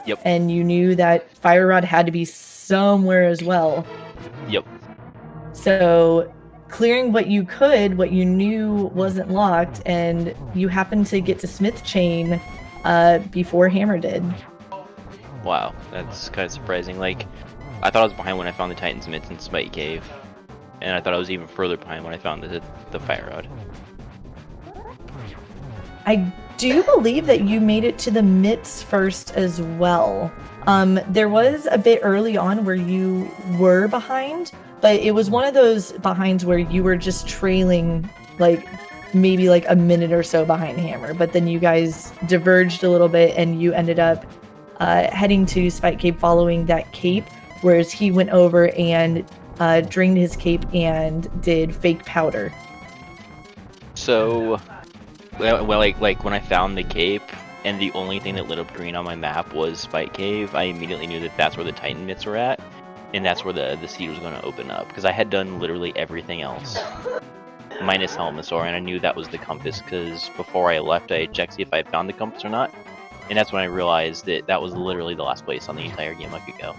Yep. And you knew that fire rod had to be somewhere as well. Yep. So clearing what you could, what you knew wasn't locked, and you happened to get to Smith Chain before Hammer did. Wow, that's kind of surprising. Like, I thought I was behind when I found the Titan's Mitts in Spite Cave, and I thought I was even further behind when I found the fire rod. I do believe that you made it to the mitts first as well. There was a bit early on where you were behind, but it was one of those behinds where you were just trailing, like, maybe like a minute or so behind Hammer. But then you guys diverged a little bit, and you ended up heading to Spike Cape following that cape, whereas he went over and drained his cape and did fake powder. So, well, like when I found the cape, and the only thing that lit up green on my map was Spike Cave, I immediately knew that that's where the Titan Mitts were at. And that's where the seed was going to open up, because I had done literally everything else, minus Helmasaur, and I knew that was the compass, because before I left, I checked to see if I had found the compass or not, and that's when I realized that that was literally the last place on the entire game I could go.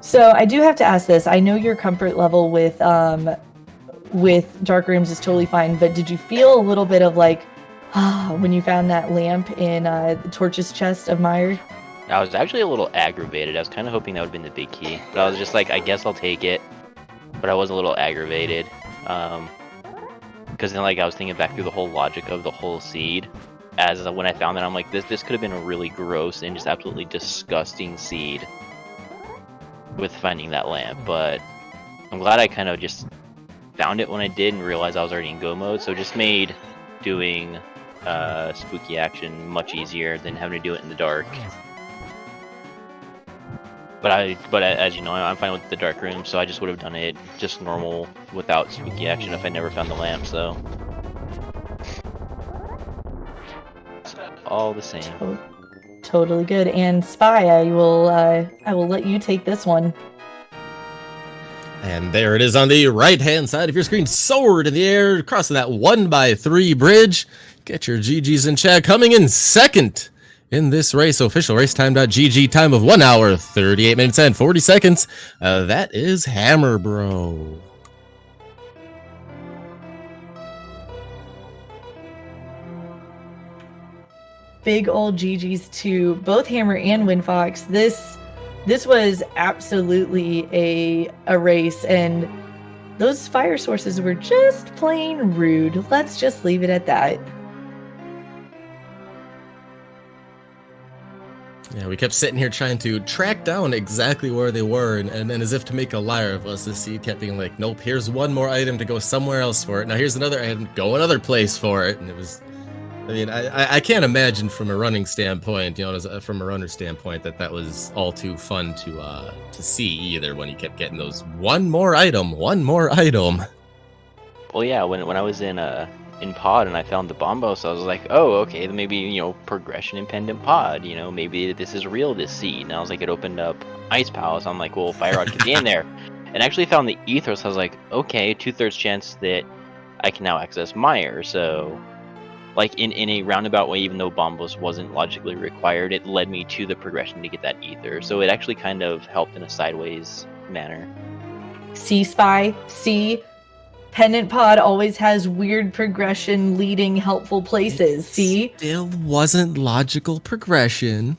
So I do have to ask this. I know your comfort level with dark rooms is totally fine, but did you feel a little bit of like, when you found that lamp in Torch's chest of Meyer? I was actually a little aggravated. I was kind of hoping that would have been the big key, but I was just like, I guess I'll take it. But I was a little aggravated, because then, like, I was thinking back through the whole logic of the whole seed. As when I found that, I'm like, this could have been a really gross and just absolutely disgusting seed with finding that lamp. But I'm glad I kind of just found it when I did and realized I was already in go mode. So it just made doing spooky action much easier than having to do it in the dark. But as you know, I'm fine with the dark room, so I just would have done it just normal without spooky action if I never found the lamp. So all the same. Totally good. And Spy, I will let you take this one. And there it is on the right-hand side of your screen, soared in the air, crossing that 1x3 bridge. Get your GGs in chat. Coming in second in this race, official racetime.gg time of 1 hour, 38 minutes and 40 seconds. That is HammerBro. Big old GGs to both Hammer and WindFox. This was absolutely a race, and those fire sources were just plain rude. Let's just leave it at that. Yeah, we kept sitting here trying to track down exactly where they were, and as if to make a liar of us, the seed kept being like, nope, here's one more item to go somewhere else for it. Now here's another item, go another place for it. And it was, I mean, I can't imagine from a running standpoint, you know, from a runner standpoint, that was all too fun to see either, when you kept getting those one more item. Well, yeah, when I was in pod and I found the bombos, I was like, oh, okay, then maybe, you know, progression in pendant pod, you know, maybe this is real, this seed. And I was like, it opened up Ice Palace. I'm like, well, Fire Rod could be in there. And actually found the Ethos. I was like, okay, 2/3 chance that I can now access Meyer. So, like, in a roundabout way, even though bombos wasn't logically required, it led me to the progression to get that Ether. So it actually kind of helped in a sideways manner. See, Spy, see, Pendant Pod always has weird progression leading helpful places. See? Still wasn't logical progression.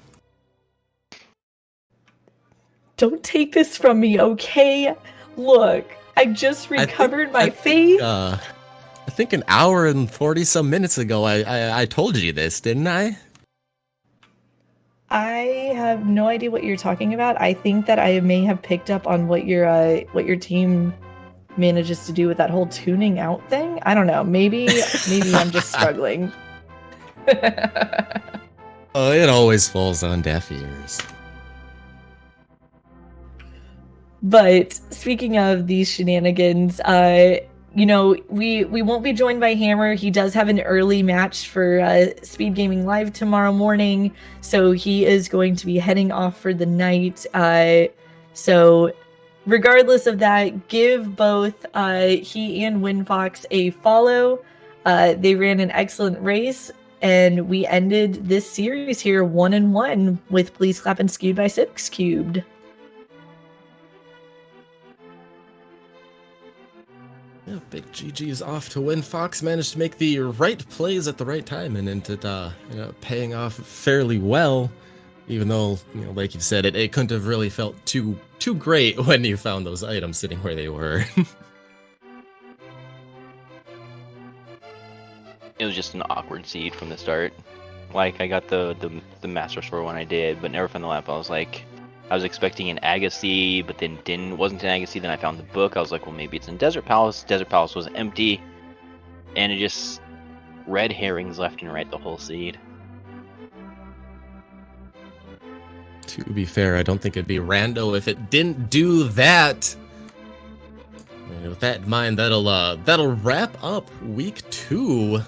Don't take this from me, okay? Look, I just recovered my faith. I think an hour and 40 some minutes ago, I told you this, didn't I? I have no idea what you're talking about. I think that I may have picked up on what your team manages to do with that whole tuning out thing. I don't know. Maybe I'm just struggling. Oh, it always falls on deaf ears. But speaking of these shenanigans, you know, we won't be joined by Hammer. He does have an early match for Speed Gaming Live tomorrow morning, so he is going to be heading off for the night. So regardless of that, give both he and WindFox a follow. They ran an excellent race, and we ended this series here 1-1 with Please Clap and Skewed by Skewed. Yeah, big GG's off to WindFox. Managed to make the right plays at the right time, and ended paying off fairly well. Even though, you know, like you said, it couldn't have really felt too great when you found those items sitting where they were. It was just an awkward seed from the start. Like, I got the Master Sword when I did, but never found the lamp. I was like, I was expecting an Agassi, but then wasn't an Agassi. Then I found the book. I was like, well, maybe it's in Desert Palace. Desert Palace was empty, and it just red herrings left and right the whole seed. To be fair, I don't think it'd be rando if it didn't do that. And with that in mind, that'll wrap up week 2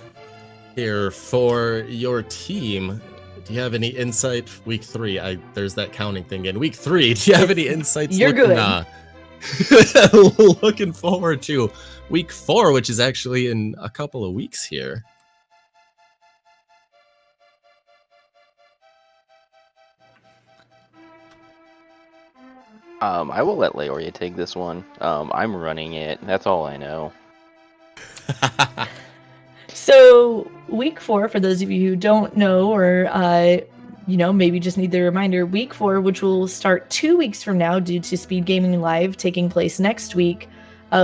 here for your team. Do you have any insight? Week 3, there's that counting thing in week 3. Do you have any insights? You're good. Looking forward to week 4, which is actually in a couple of weeks here. I will let Leoria take this one. I'm running it. That's all I know. So week 4, for those of you who don't know, or maybe just need the reminder, week 4, which will start 2 weeks from now due to Speed Gaming Live taking place next week.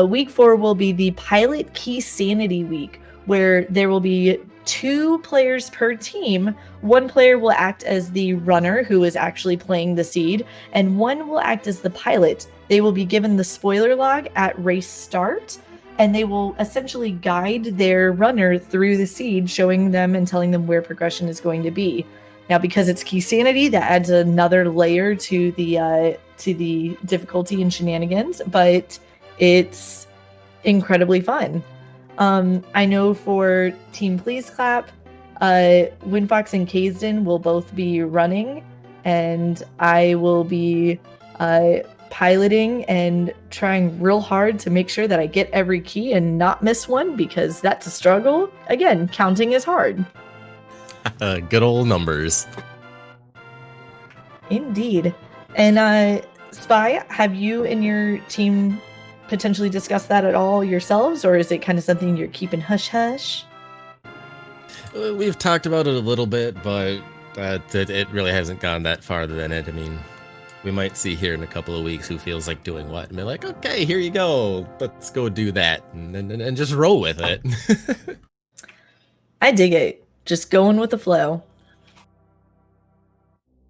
Week 4 will be the Pilot Key Sanity week, where there will be 2 players per team. One player will act as the runner, who is actually playing the seed, and one will act as the pilot. They will be given the spoiler log at race start, and they will essentially guide their runner through the seed, showing them and telling them where progression is going to be. Now, because it's Key Sanity, that adds another layer to the difficulty and shenanigans, but it's incredibly fun. I know for Team Please Clap, WindFox and Kazden will both be running, and I will be piloting and trying real hard to make sure that I get every key and not miss one, because that's a struggle. Again, counting is hard. Good old numbers. Indeed. And Spy, have you and your team potentially discussed that at all yourselves, or is it kind of something you're keeping hush-hush? We've talked about it a little bit, but it really hasn't gone that farther than it. I mean, we might see here in a couple of weeks who feels like doing what, and be like, okay, here you go, let's go do that, and just roll with it. I dig it. Just going with the flow.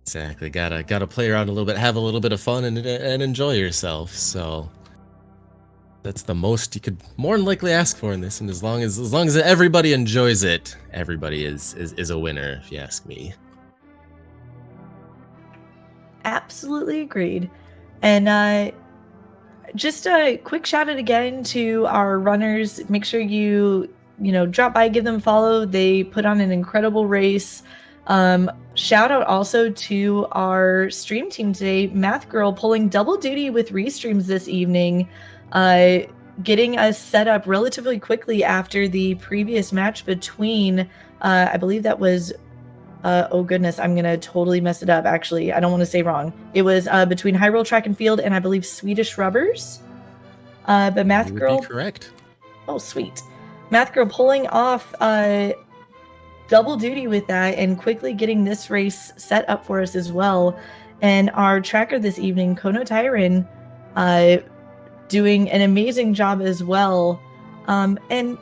Exactly. Gotta play around a little bit, have a little bit of fun, and enjoy yourself. So that's the most you could more than likely ask for in this. And as long as everybody enjoys it, everybody is a winner, if you ask me. Absolutely agreed. And just a quick shout out again to our runners. Make sure you drop by, give them a follow. They put on an incredible race. Shout out also to our stream team today, Math Girl, pulling double duty with restreams this evening, getting us set up relatively quickly after the previous match between, I believe that was, oh goodness, I'm going to totally mess it up, actually. I don't want to say wrong. It was between High Roll Track and Field and I believe Swedish Rubbers. But Math Girl... Be correct. Oh, sweet. Math Girl pulling off double duty with that and quickly getting this race set up for us as well. And our tracker this evening, Kono Tyron, doing an amazing job as well. And,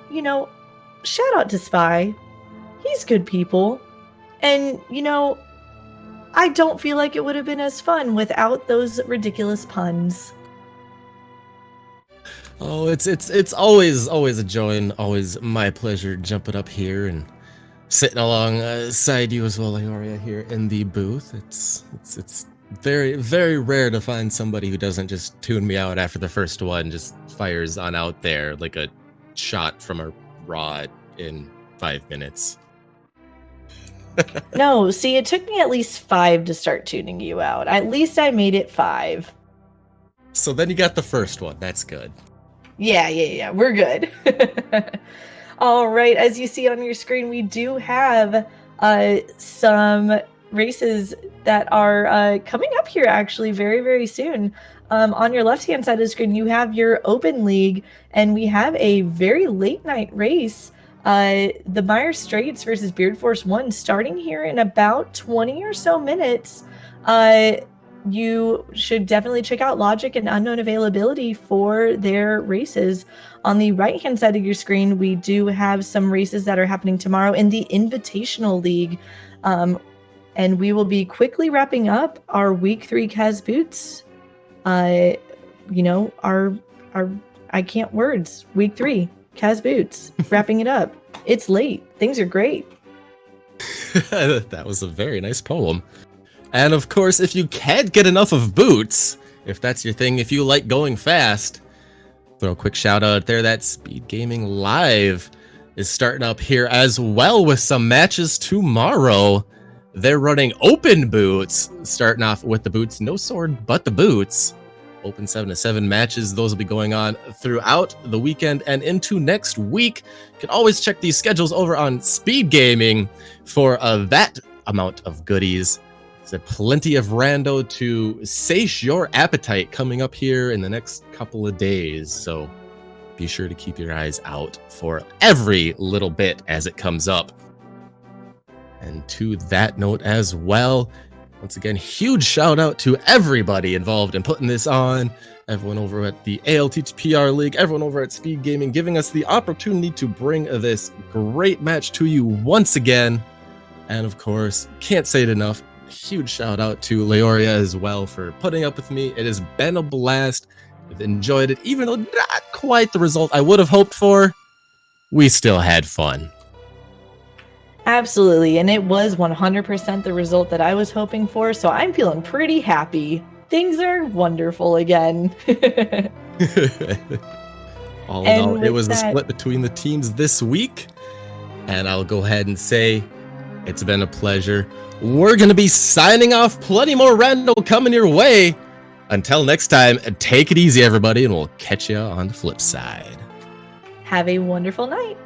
shout out to Spy. He's good people. And, I don't feel like it would have been as fun without those ridiculous puns. Oh, it's always a joy and always my pleasure jumping up here and sitting alongside you as well, Leoria, here in the booth. It's very, very rare to find somebody who doesn't just tune me out after the first one, just fires on out there like a shot from a rod in 5 minutes. No, see, it took me at least 5 to start tuning you out. At least I made it 5. So then you got the first one. That's good. Yeah. We're good. All right. As you see on your screen, we do have some races that are coming up here actually very, very soon. On your left-hand side of the screen, you have your Open League, and we have a very late night race. The Meyer Straits versus Beard Force 1 starting here in about 20 or so minutes. You should definitely check out Logic and Unknown Availability for their races. On the right-hand side of your screen, we do have some races that are happening tomorrow in the Invitational League. And we will be quickly wrapping up our Week 3 Kaz Boots. Our I can't words. Week 3 Kaz Boots. Wrapping it up. It's late. Things are great. That was a very nice poem. And of course, if you can't get enough of boots, if that's your thing, if you like going fast, throw a quick shout out there that Speed Gaming Live is starting up here as well with some matches tomorrow. They're running open boots, starting off with the boots, no sword, but the boots. Open 7-7 matches. Those will be going on throughout the weekend and into next week. You can always check these schedules over on Speed Gaming for that amount of goodies. There's plenty of rando to satiate your appetite coming up here in the next couple of days. So be sure to keep your eyes out for every little bit as it comes up. And to that note as well, once again, huge shout out to everybody involved in putting this on. Everyone over at the ALTTPR League, everyone over at Speed Gaming, giving us the opportunity to bring this great match to you once again. And of course, can't say it enough, huge shout out to Leoria as well for putting up with me. It has been a blast. I've enjoyed it, even though not quite the result I would have hoped for. We still had fun. Absolutely, and it was 100% the result that I was hoping for, so I'm feeling pretty happy. Things are wonderful again. All in all, it was a split between the teams this week. And I'll go ahead and say it's been a pleasure. We're going to be signing off. Plenty more Randall coming your way. Until next time, take it easy, everybody, and we'll catch you on the flip side. Have a wonderful night.